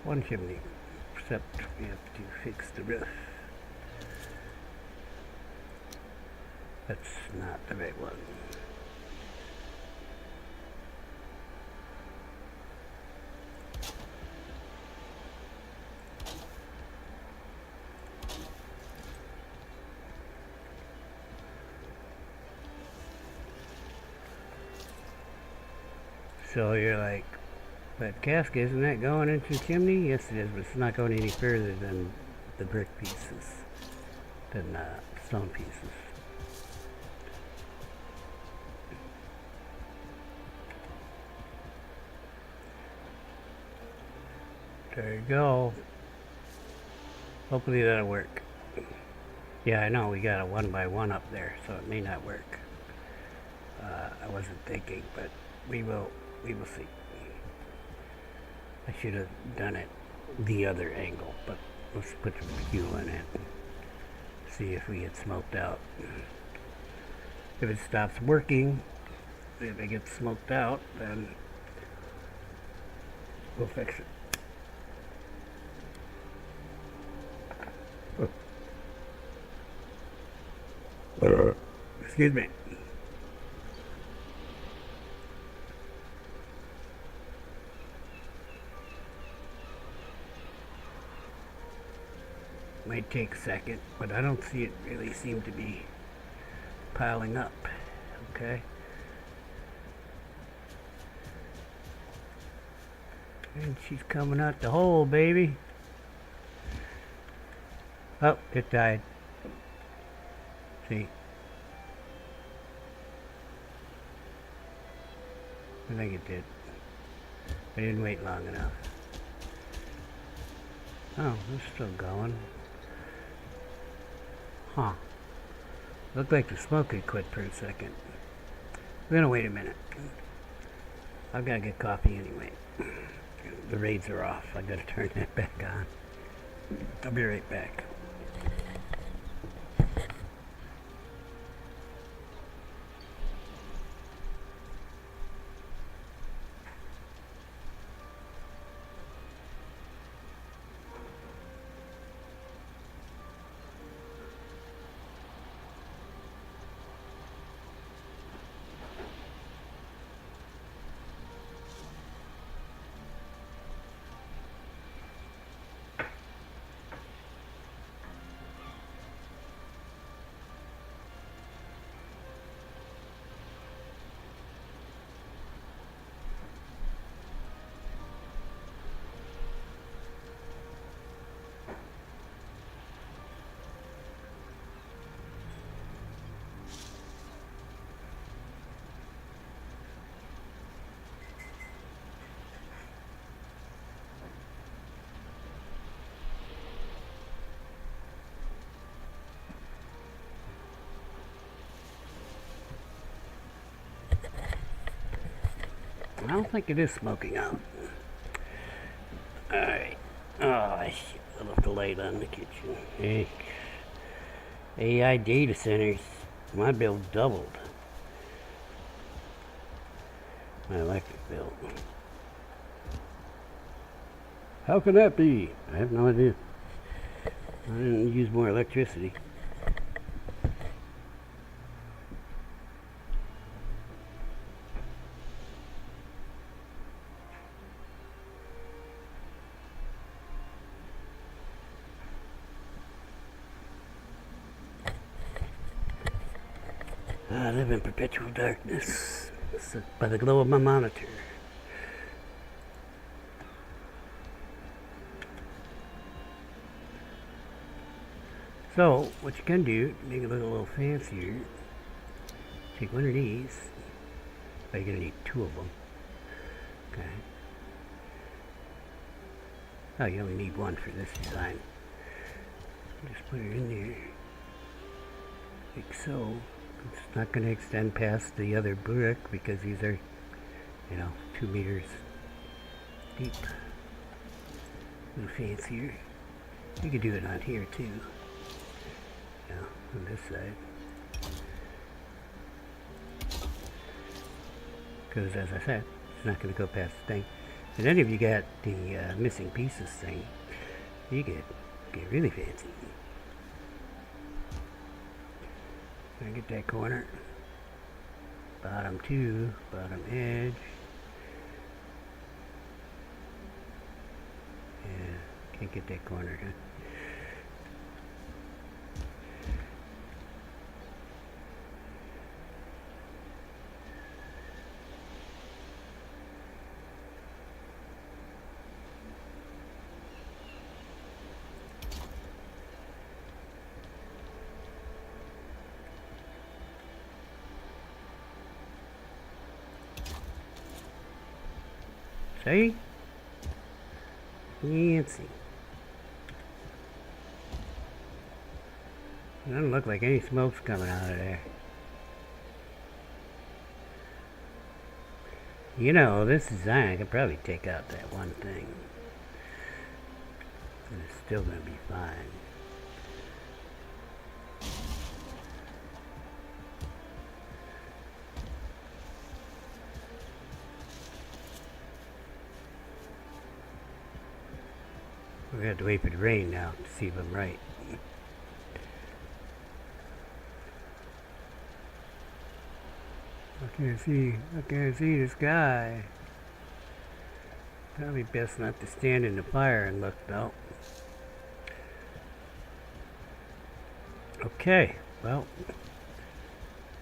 One chimney, except we have to fix the roof. That's not the right one. So you're like, but casket, isn't that going into the chimney? Yes it is, but it's not going any further than the brick pieces, than stone pieces. There you go. Hopefully that'll work. Yeah, I know we got a 1x1 up there, so it may not work. I wasn't thinking, but we will see. I should have done it the other angle, but let's put some fuel in it and see if we get smoked out. If it stops working, if it gets smoked out, then we'll fix it. Excuse me. Might take a second, but I don't see it really seem to be piling up. Okay. And she's coming out the hole, baby. Oh, it died. See? I think it did. I didn't wait long enough. Oh, it's still going. Huh. Looked like the smoke had quit for a second. We're gonna wait a minute. I've gotta get coffee anyway. The raids are off. I gotta turn that back on. I'll be right back. I don't think it is smoking out. Alright. Oh, shit. I left the light on the kitchen. Hey. AI data centers. My bill doubled. My electric bill. How can that be? I have no idea. I didn't use more electricity. I live in perpetual darkness by the glow of my monitor. So, what you can do, make it look a little fancier, take one of these. Oh, you're going to need two of them. Okay. Oh, you only need one for this design. Just put it in there, like so. It's not going to extend past the other brick because these are, 2 meters deep. A little fancier. You could do it on here too. On this side. Because as I said, it's not going to go past the thing. And then if you got the missing pieces thing, you get really fancy. I get that corner. Bottom two, bottom edge. Yeah, can't get that corner, huh? See? Fancy. Doesn't look like any smoke's coming out of there. You know, this design, I could probably take out that one thing. And it's still going to be fine. We're going to have to wait for the rain now to see if I'm right. I can't see the sky. Probably best not to stand in the fire and look though. Okay, well,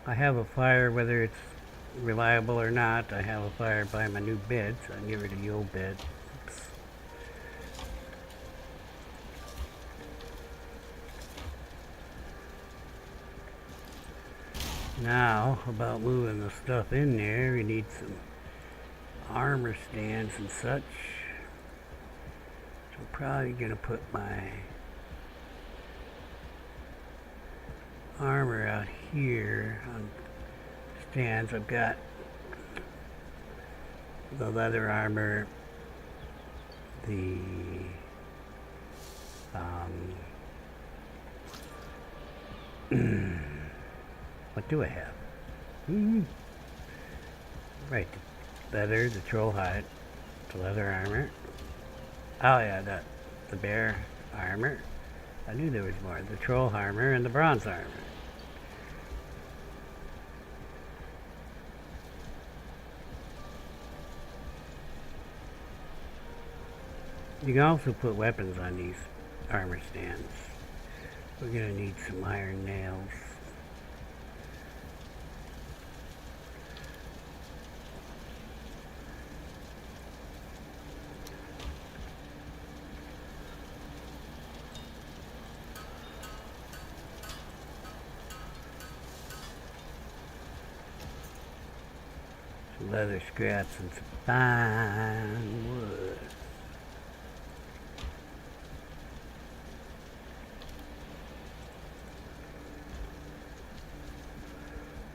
I have a fire whether it's reliable or not. I have a fire by my new bed, so I can get rid of the old bed. Oops. Now, about moving the stuff in there, we need some armor stands and such. So I'm probably going to put my armor out here on stands. I've got the leather armor, the what do I have? Right, the leather, the troll hide, the leather armor. Oh yeah, the bear armor. I knew there was more. The troll armor and the bronze armor. You can also put weapons on these armor stands. We're going to need some iron nails. Some leather scraps and some fine wood.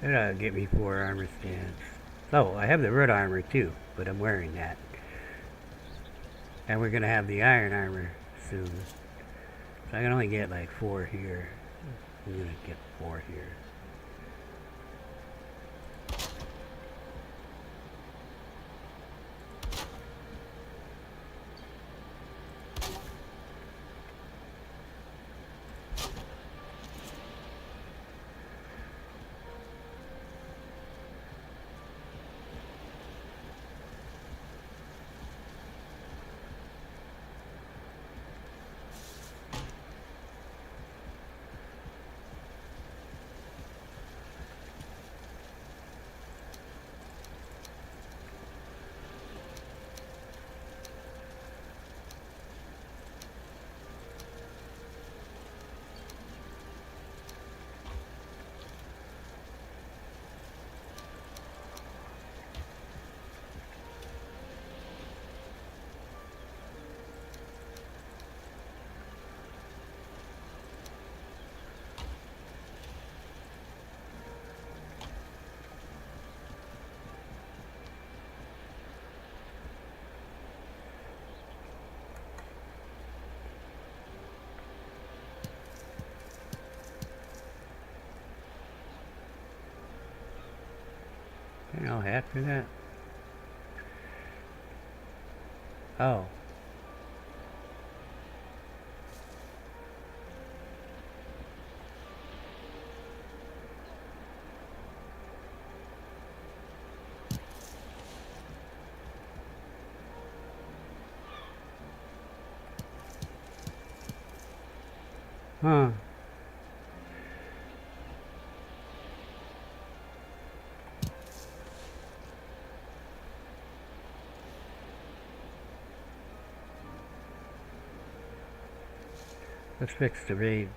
That'll get me 4 armor stands. So, I have the red armor too, but I'm wearing that. And we're going to have the iron armor soon. So I can only get like 4 here. I'm going to get 4 here. No hat for that? Oh. Huh. Let's fix the raids.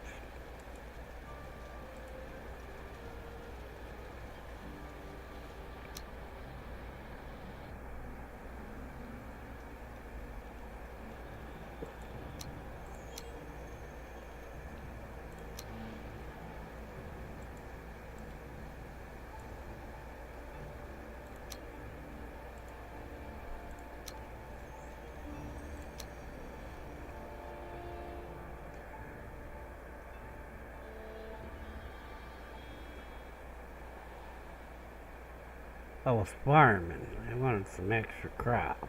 I was farming. I wanted some extra crops.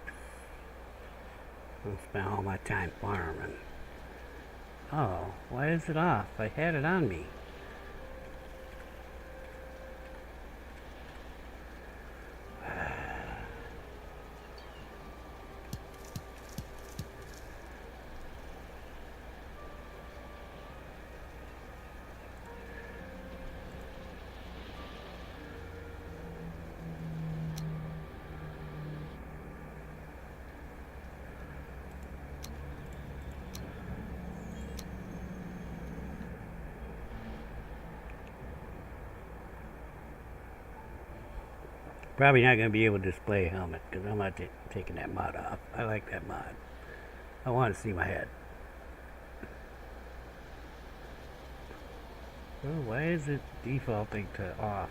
I spent all my time farming. Oh, why is it off? I had it on me. Probably not going to be able to display a helmet because I'm not taking that mod off. I like that mod. I want to see my head. Oh, why is it defaulting to off?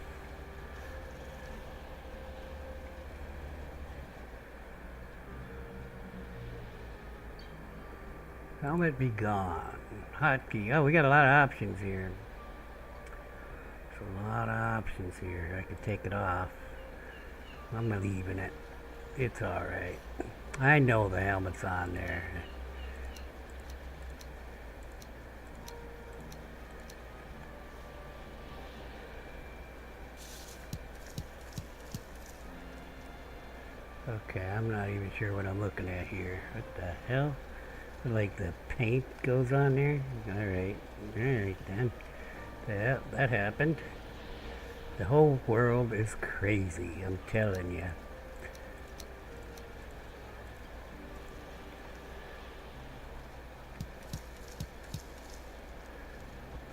Helmet be gone. Hotkey. Oh, we got a lot of options here. There's a lot of options here. I can take it off. I'm leaving it. It's alright. I know the helmet's on there. Okay, I'm not even sure what I'm looking at here. What the hell? Like the paint goes on there? Alright. Alright then. That happened. The whole world is crazy, I'm telling you.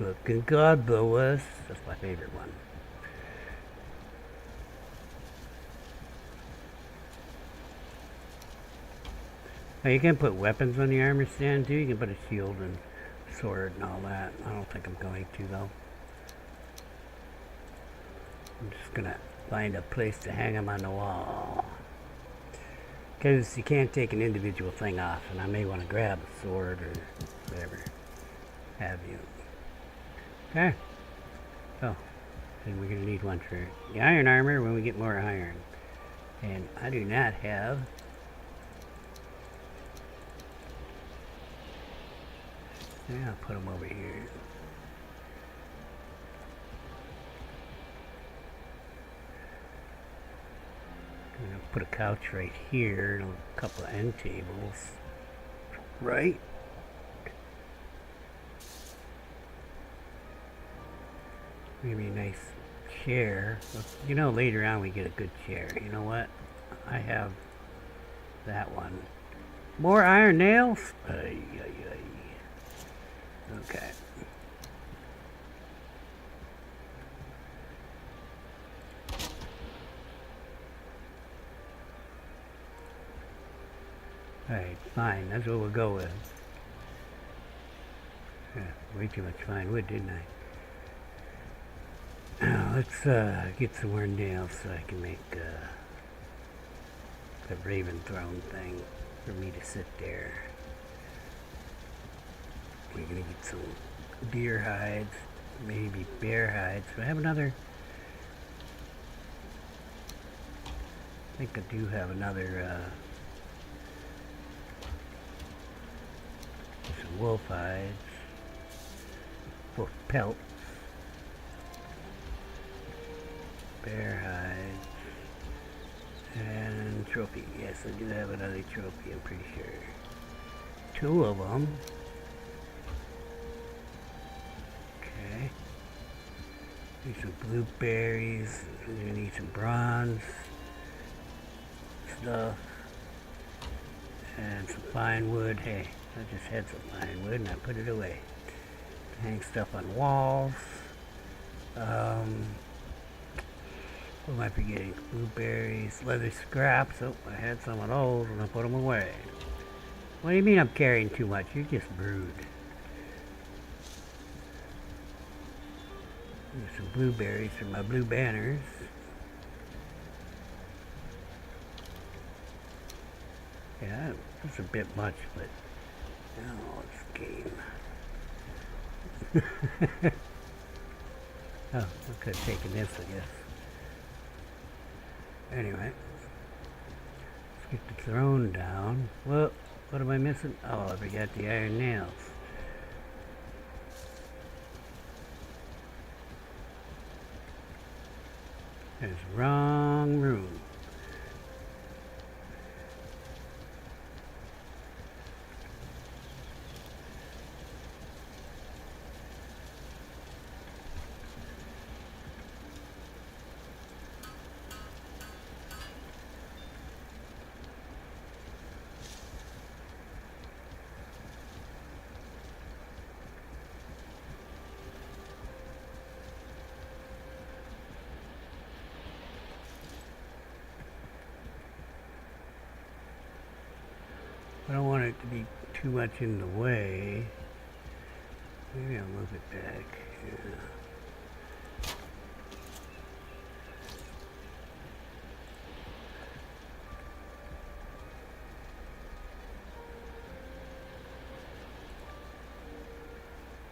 Looking God, Boas. That's my favorite one. Now you can put weapons on the armor stand too. You can put a shield and sword and all that. I don't think I'm going to though. I'm just gonna find a place to hang them on the wall. Because you can't take an individual thing off, and I may want to grab a sword or whatever have you. Okay. So, and we're gonna need one for the iron armor when we get more iron. And I do not have yeah, I'll put them over here. I'm gonna put a couch right here and a couple of end tables. Right? Maybe a nice chair. You know, later on we get a good chair. You know what? I have that one. More iron nails? Ay, ay, ay. Okay. Alright, fine. That's what we'll go with. Yeah, way too much fine wood, didn't I? Now, let's get some more nails so I can make the raven throne thing for me to sit there. We're gonna get some deer hides, maybe bear hides. Do I have another? I think I do have another some wolf hides, wolf pelts, bear hides, and trophy. Yes, I do have another trophy, I'm pretty sure. 2 of them. Okay. Need some blueberries. We're gonna need some bronze stuff. And some fine wood. Hey, I just had some fine wood and I put it away. Hang stuff on walls. What am I forgetting? Blueberries, leather scraps. Oh, I had some of those and I put them away. What do you mean I'm carrying too much? You're just rude. There's some blueberries for my blue banners. Yeah, that's a bit much, but oh, it's game. Oh, I could have taken this, I guess. Anyway, let's get the throne down. Well, what am I missing? Oh, I forgot the iron nails. There's wrong room. I don't want it to be too much in the way. Maybe I'll move it back. Yeah.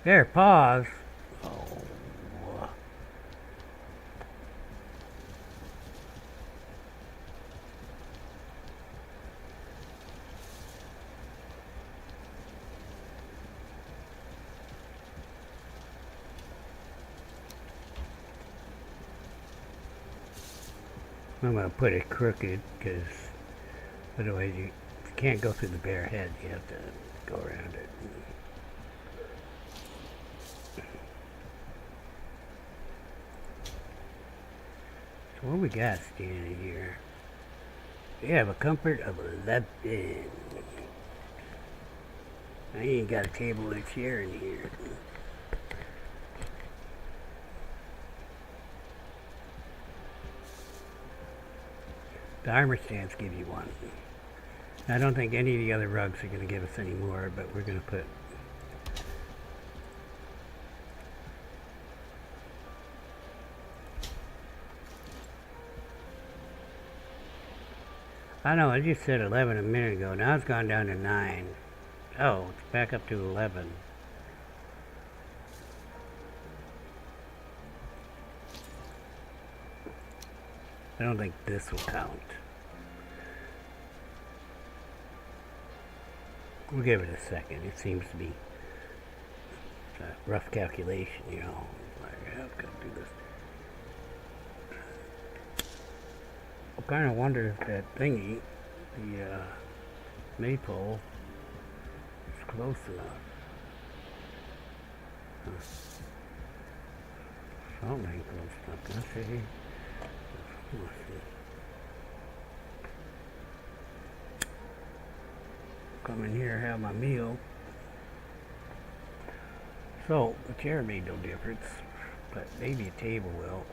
There, pause. Oh. I'm going to put it crooked because otherwise you can't go through the bare head. You have to go around it. So what we got standing here? We have a comfort of 11. I ain't got a table or chair in here. The armor stands give you one. I don't think any of the other rugs are going to give us any more, but we're going to put... I know, I just said 11 a minute ago. Now it's gone down to 9. Oh, it's back up to 11. I don't think this will count. We'll give it a second. It seems to be a rough calculation, you know. Like, I've got to do this. I kind of wonder if that thingy, the maypole, is close enough. Something ain't close enough. Can I see? Let's see. Come in here, have my meal. So, the chair made no difference, but maybe a table will.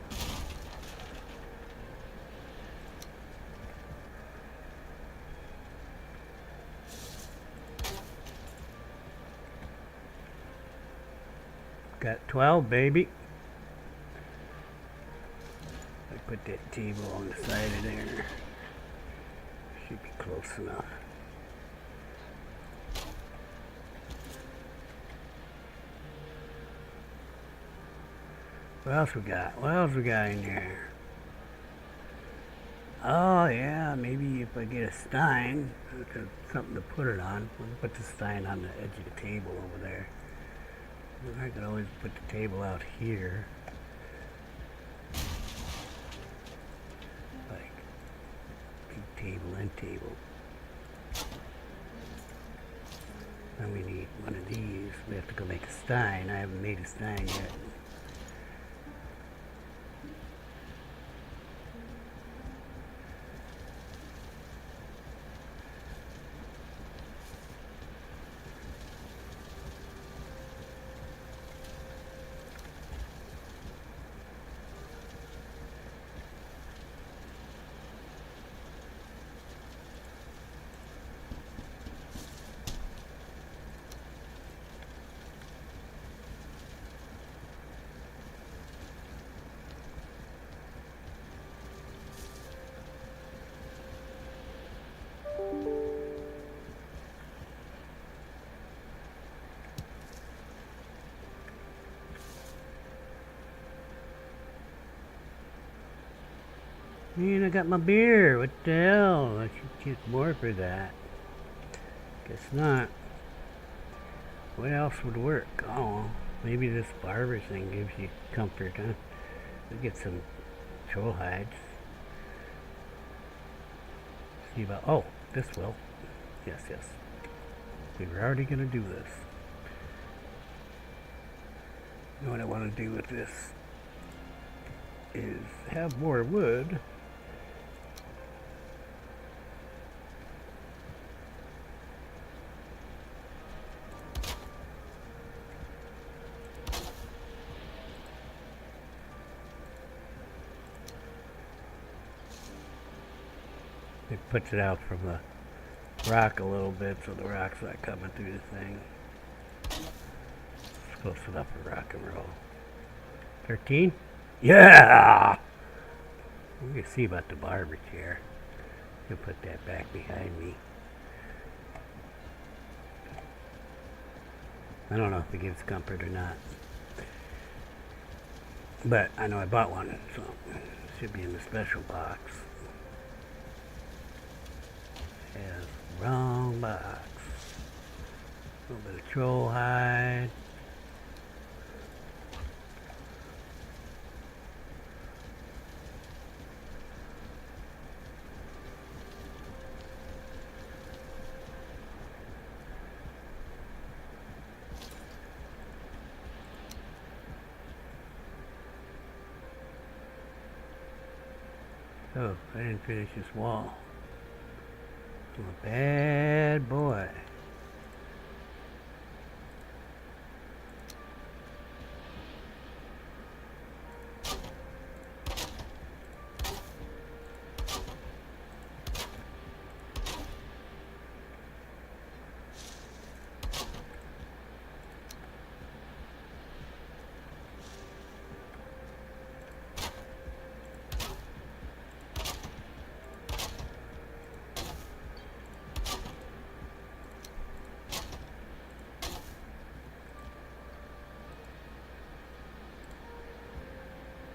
Got 12, baby. I put that table on the side of there. Should be close enough. What else we got? What else we got in there? Oh yeah, maybe if I get a stein, something to put it on. We'll put the stein on the edge of the table over there. I could always put the table out here. Like, table and table. Then we need one of these. We have to go make a stein. I haven't made a stein yet. Man, I got my beer. What the hell? I should get more for that. Guess not. What else would work? Oh, maybe this barber thing gives you comfort, huh? We'll get some troll hides. See about. Oh, this will. Yes, yes. We were already gonna do this. You know what I want to do with this is have more wood. It puts it out from the rock a little bit so the rock's not coming through the thing. It's close enough for rock and roll. 13? Yeah! We can see about the barber chair. I'll put that back behind me. I don't know if it gives comfort or not. But I know I bought one, so it should be in the special box. Yes, wrong box. A little bit of troll hide. Oh, I didn't finish this wall. I'm a bad boy.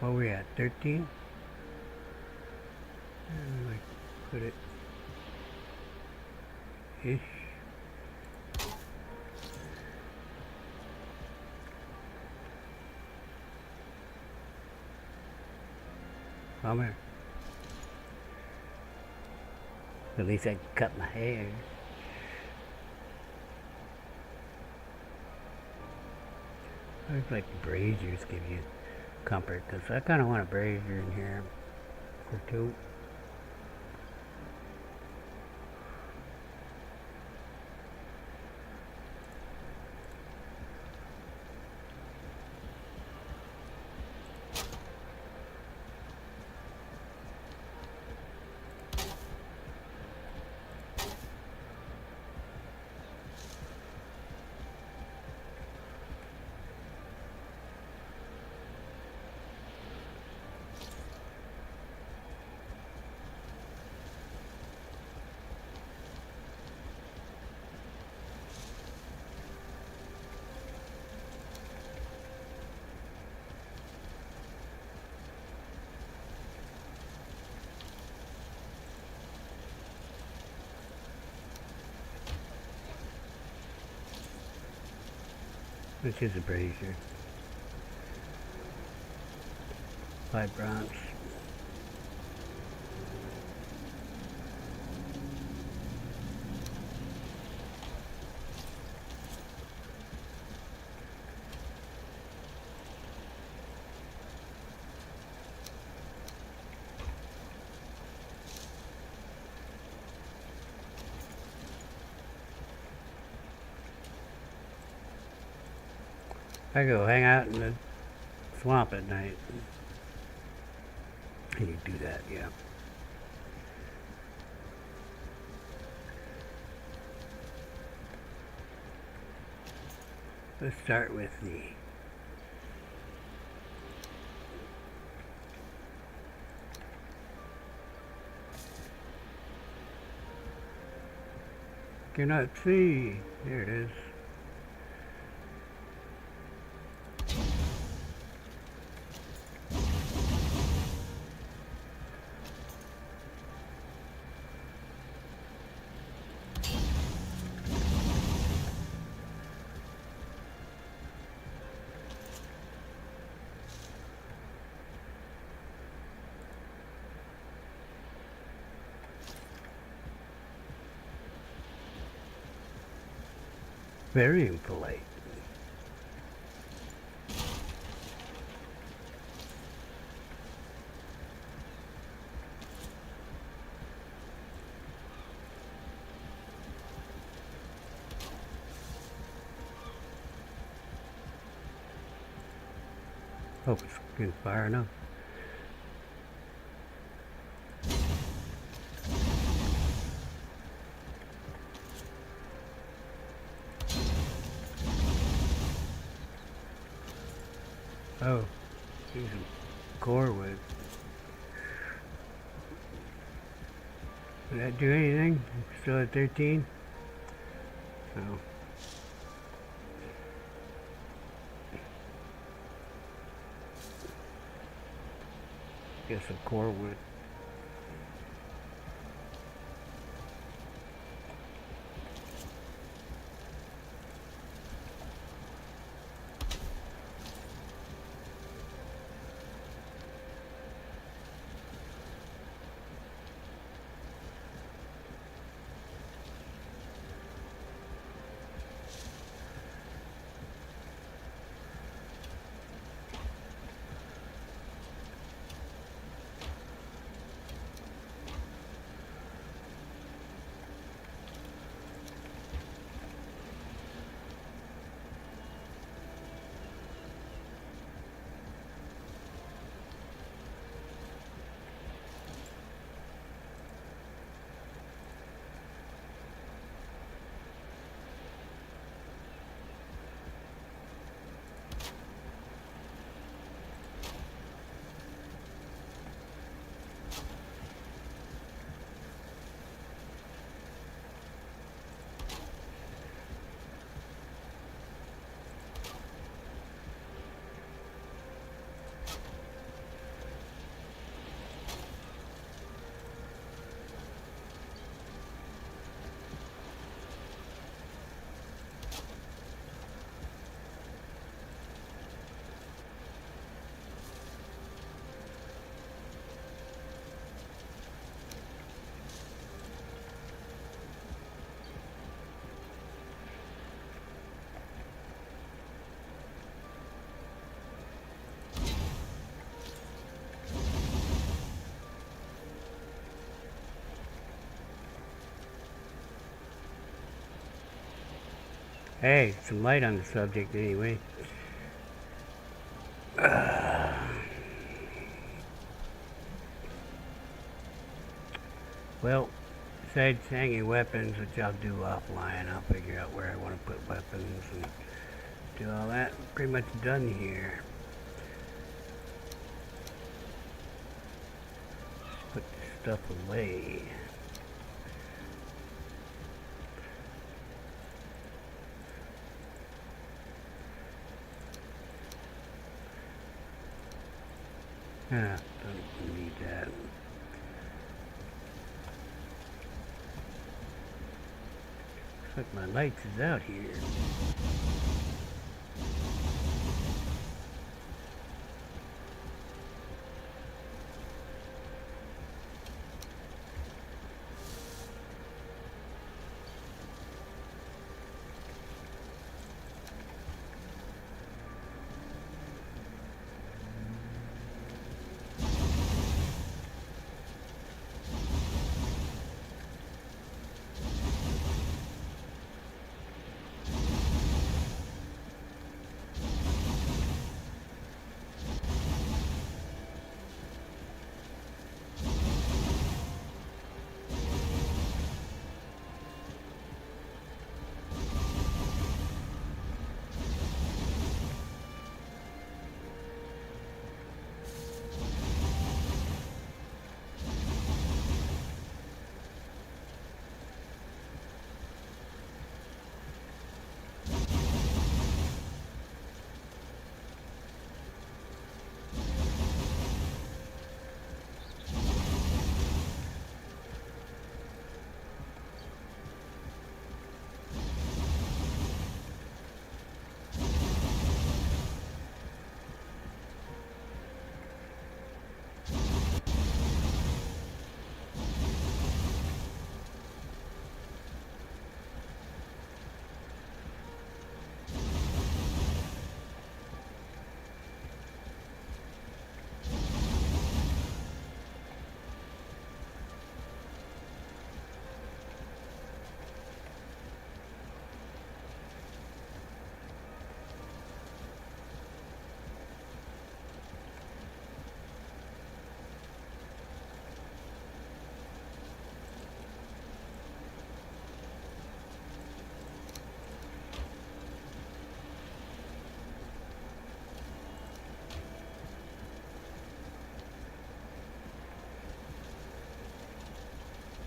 What are we at? 13? Put it ish. Come here. At least I can cut my hair. Looks like the braziers give you comfort, because I kind of want a brazier in here or two. Which is a brazier. 5 bronze. I go hang out in the swamp at night. And you do that, yeah. Let's start with the cannot see. There it is. Very impolite. Hope it's getting far enough. Oh, here's some core wood. Did that do anything? Still at 13? No. Guess some core wood. Hey, some light on the subject anyway. Well, besides hanging weapons, which I'll do offline, I'll figure out where I want to put weapons and do all that. Pretty much done here. Put this stuff away. Don't need that. Looks like my lights is out here.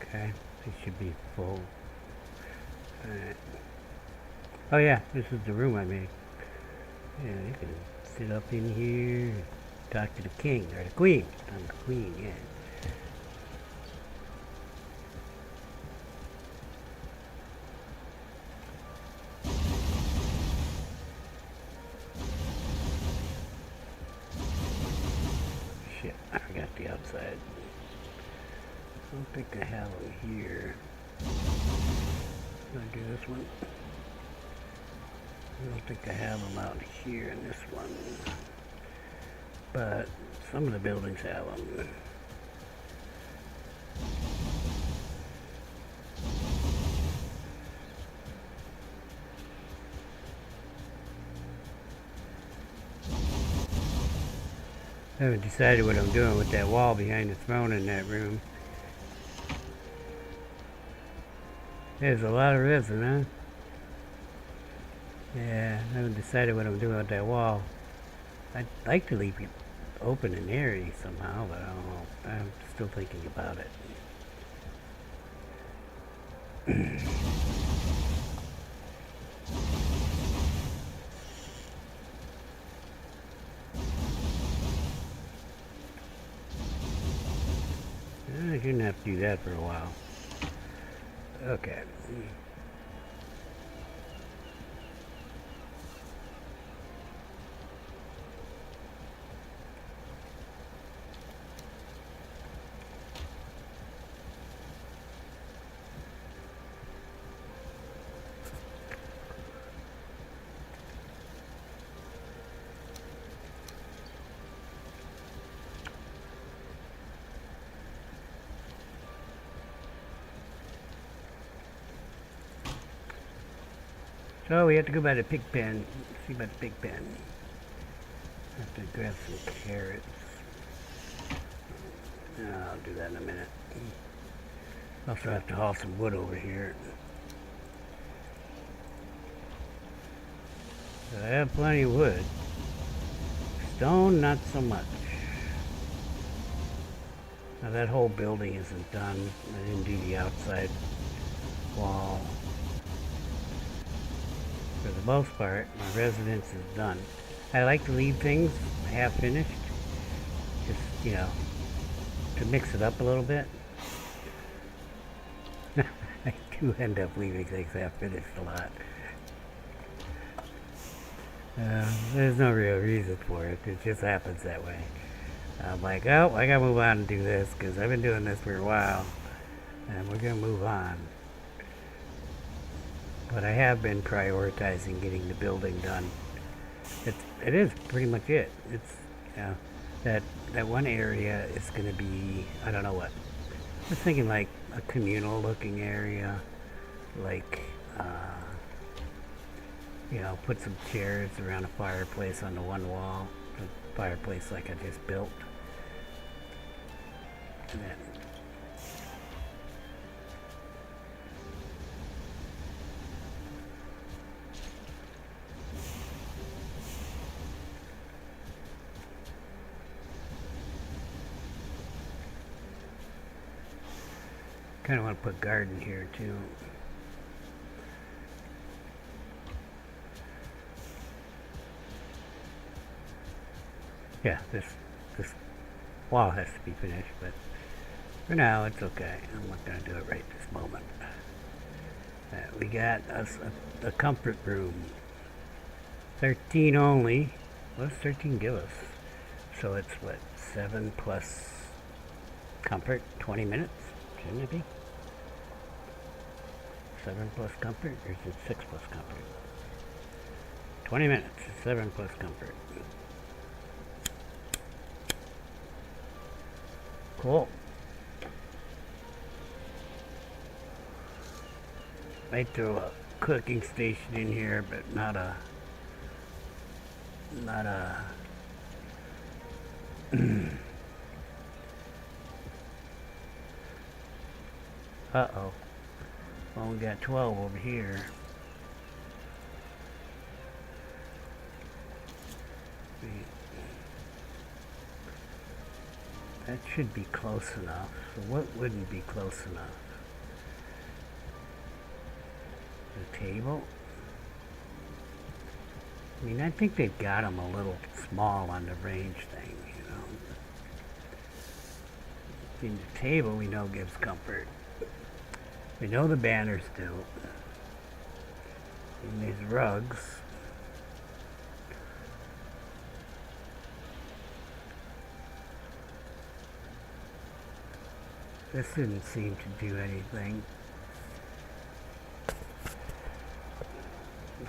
Okay, it should be full. Alright. Oh yeah, this is the room I made. Yeah, you can sit up in here, talk to the king, or the queen. I'm the queen, yeah. Shit, I forgot the outside. I don't think I have them here. Can I do this one? I don't think I have them out here in this one. But some of the buildings have them. I haven't decided what I'm doing with that wall behind the throne in that room. There's a lot of resin, huh? Yeah, I haven't decided what I'm doing with that wall. I'd like to leave it open and airy somehow, but I don't know. I'm still thinking about it. I shouldn't have to do that for a while. Okay. So we have to go by the pig pen. See about the pig pen. Have to grab some carrots. I'll do that in a minute. Also have to haul some wood over here. So I have plenty of wood. Stone, not so much. Now that whole building isn't done. I didn't do the outside wall. For the most part, my residence is done. I like to leave things half finished, just, you know, to mix it up a little bit. I do end up leaving things half finished a lot. There's no real reason for it. It just happens that way. I'm like, oh, I gotta move on and do this because I've been doing this for a while, and we're gonna move on. But I have been prioritizing getting the building done. It is pretty much it. It's, you know, that one area is going to be, I don't know what. I was thinking like a communal looking area, like, you know, put some chairs around a fireplace on the one wall, a fireplace like I just built. And then kind of want to put garden here too. Yeah, this wall has to be finished, but for now it's okay. I'm not going to do it right this moment. We got us a comfort room. 13 only. What does 13 give us? So it's what, 7 plus comfort, 20 minutes? Shouldn't it be? 7 plus comfort, or is it 6 plus comfort? 20 minutes, 7 plus comfort. Cool. I throw a cooking station in here, but not a uh-oh. Well, we got 12 over here. That should be close enough. So what wouldn't be close enough? table. I mean, I think they've got them a little small on the range thing, you know. In the table, we know gives comfort. We know the banners do. And these rugs. This didn't seem to do anything.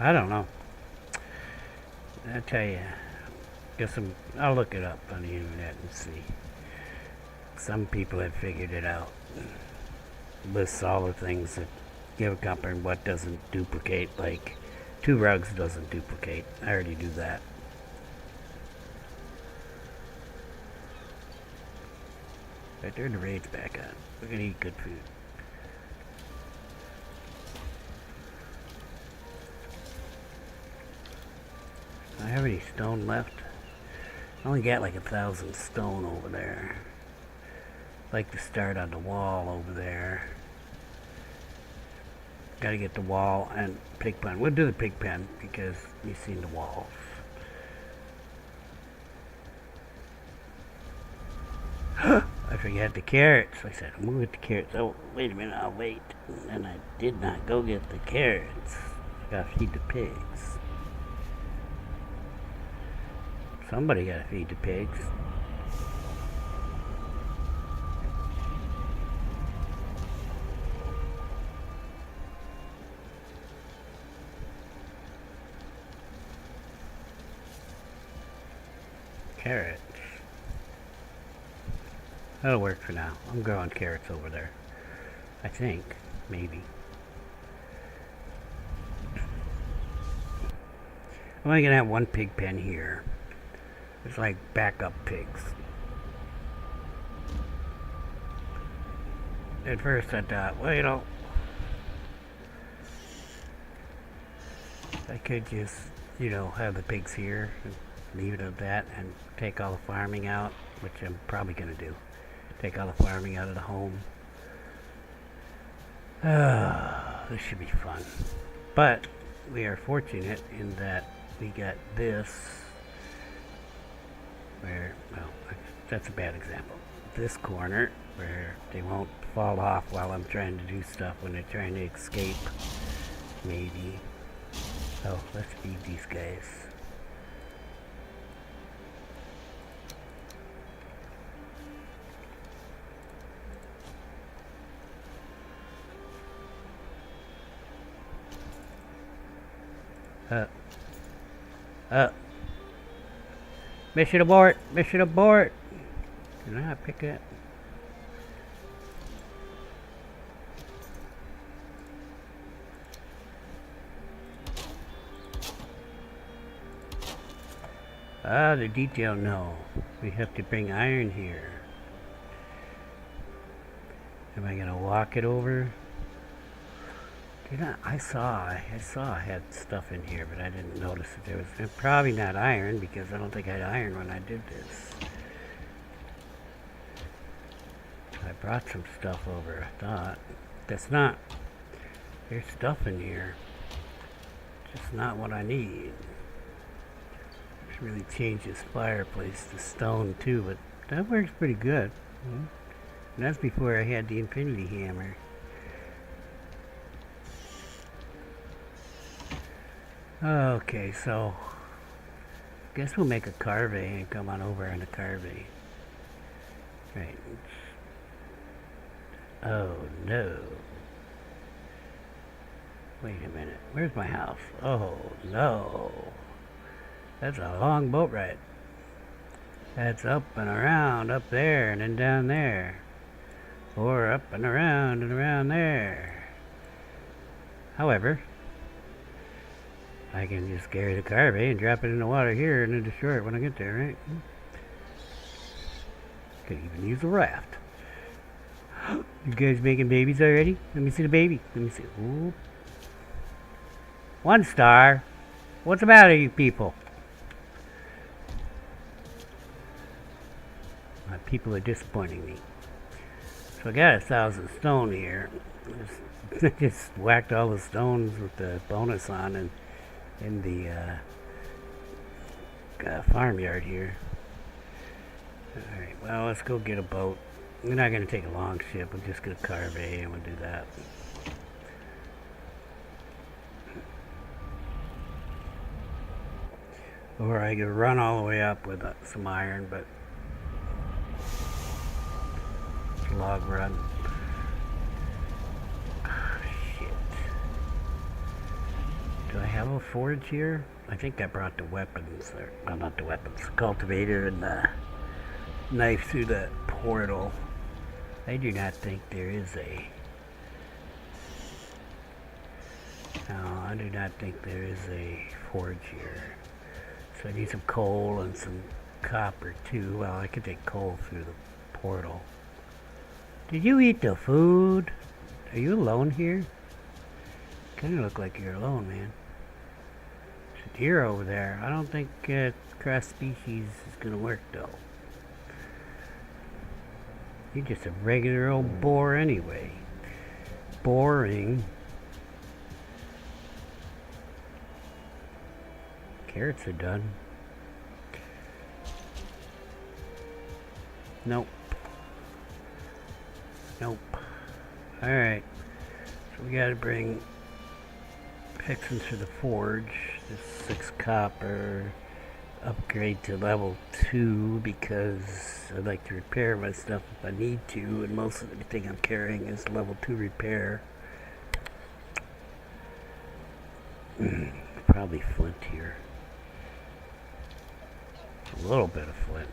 I don't know. I tell you, I'll look it up on the internet and see. Some people have figured it out. Lists all the things that give comfort and what doesn't duplicate. Like 2 rugs doesn't duplicate. I already do that. I turn the raids back on. We're gonna eat good food. Do I have any stone left? I only got like 1,000 stone over there. I'd like to start on the wall over there. Gotta get the wall and pig pen. We'll do the pig pen because you've seen the walls. I forgot the carrots. I said, I'm gonna get the carrots. Oh, wait a minute, I'll wait. And I did not go get the carrots. I gotta feed the pigs. Somebody gotta feed the pigs. Carrots. That'll work for now. I'm growing carrots over there. I think. Maybe. I'm only gonna have 1 pig pen here. It's like backup pigs. At first I thought, well, you know, I could just, you know, have the pigs here and leave it at that and take all the farming out, which I'm probably gonna do. Take all the farming out of the home. This should be fun. But we are fortunate in that we got this where, well, that's a bad example. This corner where they won't fall off while I'm trying to do stuff when they're trying to escape. Maybe. Oh, let's feed these guys. Mission abort! Mission abort! Can I not pick it? Ah, the detail, no. We have to bring iron here. Am I gonna walk it over? I saw I had stuff in here, but I didn't notice that there was probably not iron because I don't think I had iron when I did this. I brought some stuff over, I thought. That's not. There's stuff in here. Just not what I need. Should really change this fireplace to stone too, but that works pretty good. And that's before I had the infinity hammer. Okay, so guess we'll make a carvey and come on over in the carvey. Right. Oh no. Wait a minute. Where's my house? Oh no. That's a long boat ride. That's up and around up there and then down there. Or up and around there. However, I can just carry the carvey and drop it in the water here and then destroy it when I get there, right? Could even use a raft. You guys making babies already? Let me see the baby. Let me see. Ooh. 1 star. What's the matter, you people? My people are disappointing me. So I got 1,000 stone here. Just whacked all the stones with the bonus on and in the farmyard here. Alright, well, let's go get a boat. We're not going to take a long ship. We'll just get a carve and we'll do that. Or I could run all the way up with some iron, but log run. Oh, shit. Do I have a forge here? I think I brought the weapons, or, well, not the weapons, cultivator and the knife through the portal. I do not think there is a... No, I do not think there is a forge here. So I need some coal and some copper too. Well, I could take coal through the portal. Did you eat the food? Are you alone here? Kinda look like you're alone, man. There's a deer over there. I don't think cross species is gonna work though. You're just a regular old boar anyway. Boring. Carrots are done. Nope. Nope. Alright. So we gotta bring fixings for the forge. This 6 copper. Upgrade to level 2 because I'd like to repair my stuff if I need to, and most of everything I'm carrying is level 2 repair. Probably flint here. A little bit of flint.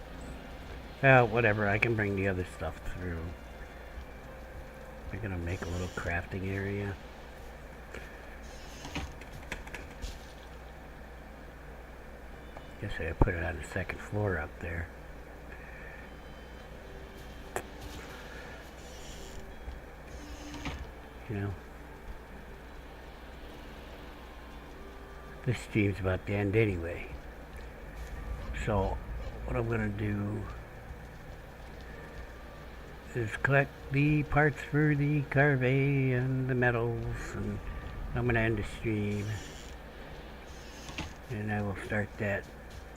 Well, whatever, I can bring the other stuff through. We're gonna make a little crafting area. Guess I put it on the second floor up there. You know, this stream's about to end anyway. So what I'm gonna do is collect the parts for the carve and the metals, and I'm gonna end the stream, and I will start that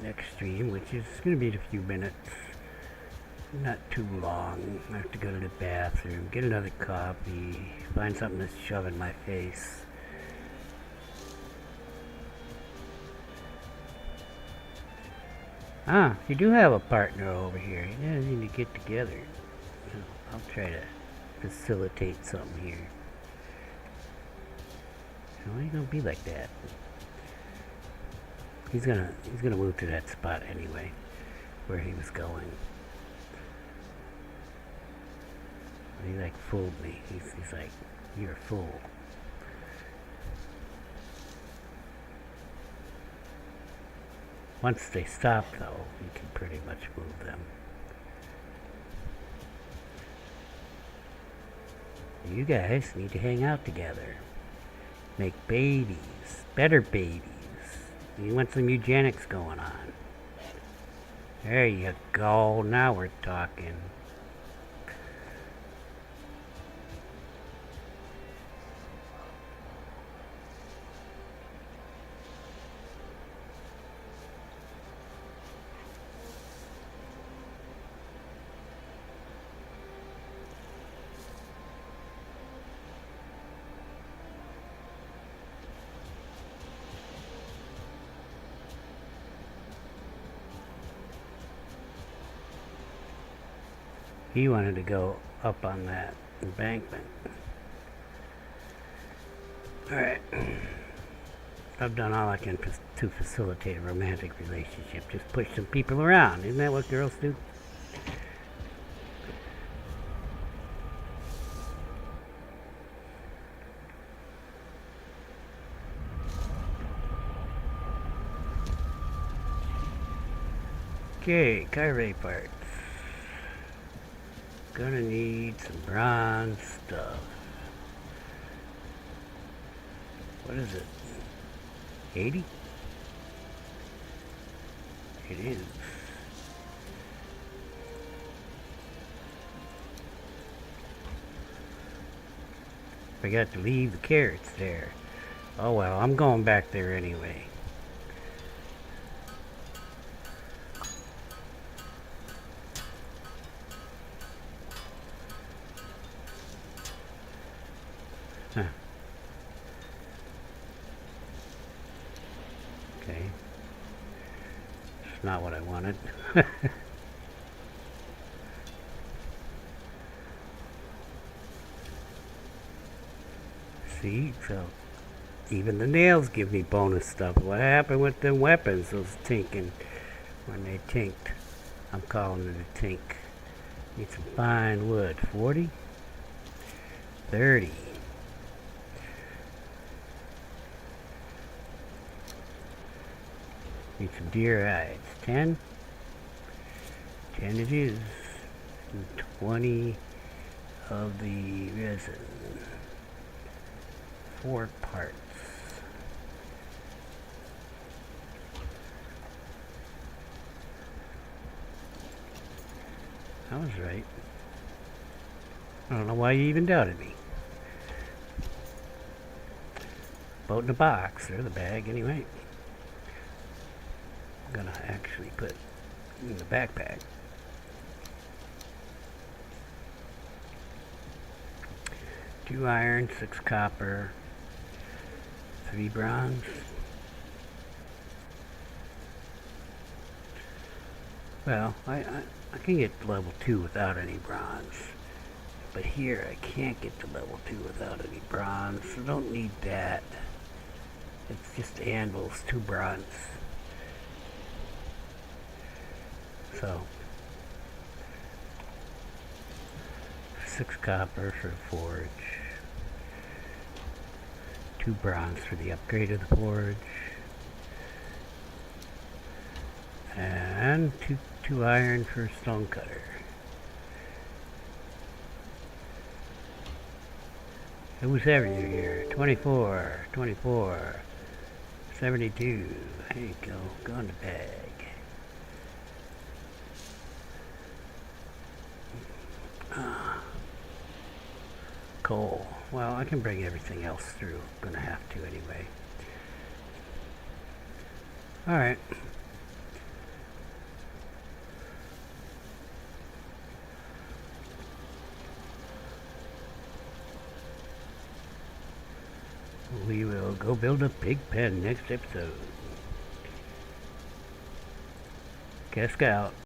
next stream, which is gonna be in a few minutes, not too long. I have to go to the bathroom, get another coffee, find something to shove in my face. Ah, you do have a partner over here. You guys need to get together. I'll try to facilitate something here. Why are you gonna be like that? He's gonna move to that spot anyway, where he was going. He like fooled me. He's like, you're a fool. Once they stop though, you can pretty much move them. You guys need to hang out together. Make babies. Better babies. You want some eugenics going on. There you go. Now we're talking. He wanted to go up on that embankment. Alright. I've done all I can to facilitate a romantic relationship. Just push some people around. Isn't that what girls do? Okay, carve parts. Gonna need some bronze stuff. What is it? 80? It is. Forgot to leave the carrots there. Oh well, I'm going back there anyway. Huh. Okay. It's not what I wanted. See, so even the nails give me bonus stuff. What happened with the weapons, those tinking, when they tinked? I'm calling it a tink. Need some fine wood. 40? 30. Need some deer hides. 10? 10 it is. And 20 of the resin. 4 parts. I was right. I don't know why you even doubted me. Boat in a box, or the bag anyway. I'm gonna actually put in the backpack. 2 iron, 6 copper, 3 bronze. Well, I can get to level 2 without any bronze. But here I can't get to level 2 without any bronze, so don't need that. It's just anvils, 2 bronze. So 6 copper for the forge. 2 bronze for the upgrade of the forge. And 2 iron for stone cutter. It was heavier here. 24, 24, 72. There you go. Go in the bag. Coal. Well, I can bring everything else through. I'm gonna have to anyway. Alright. We will go build a pig pen next episode. Casca out.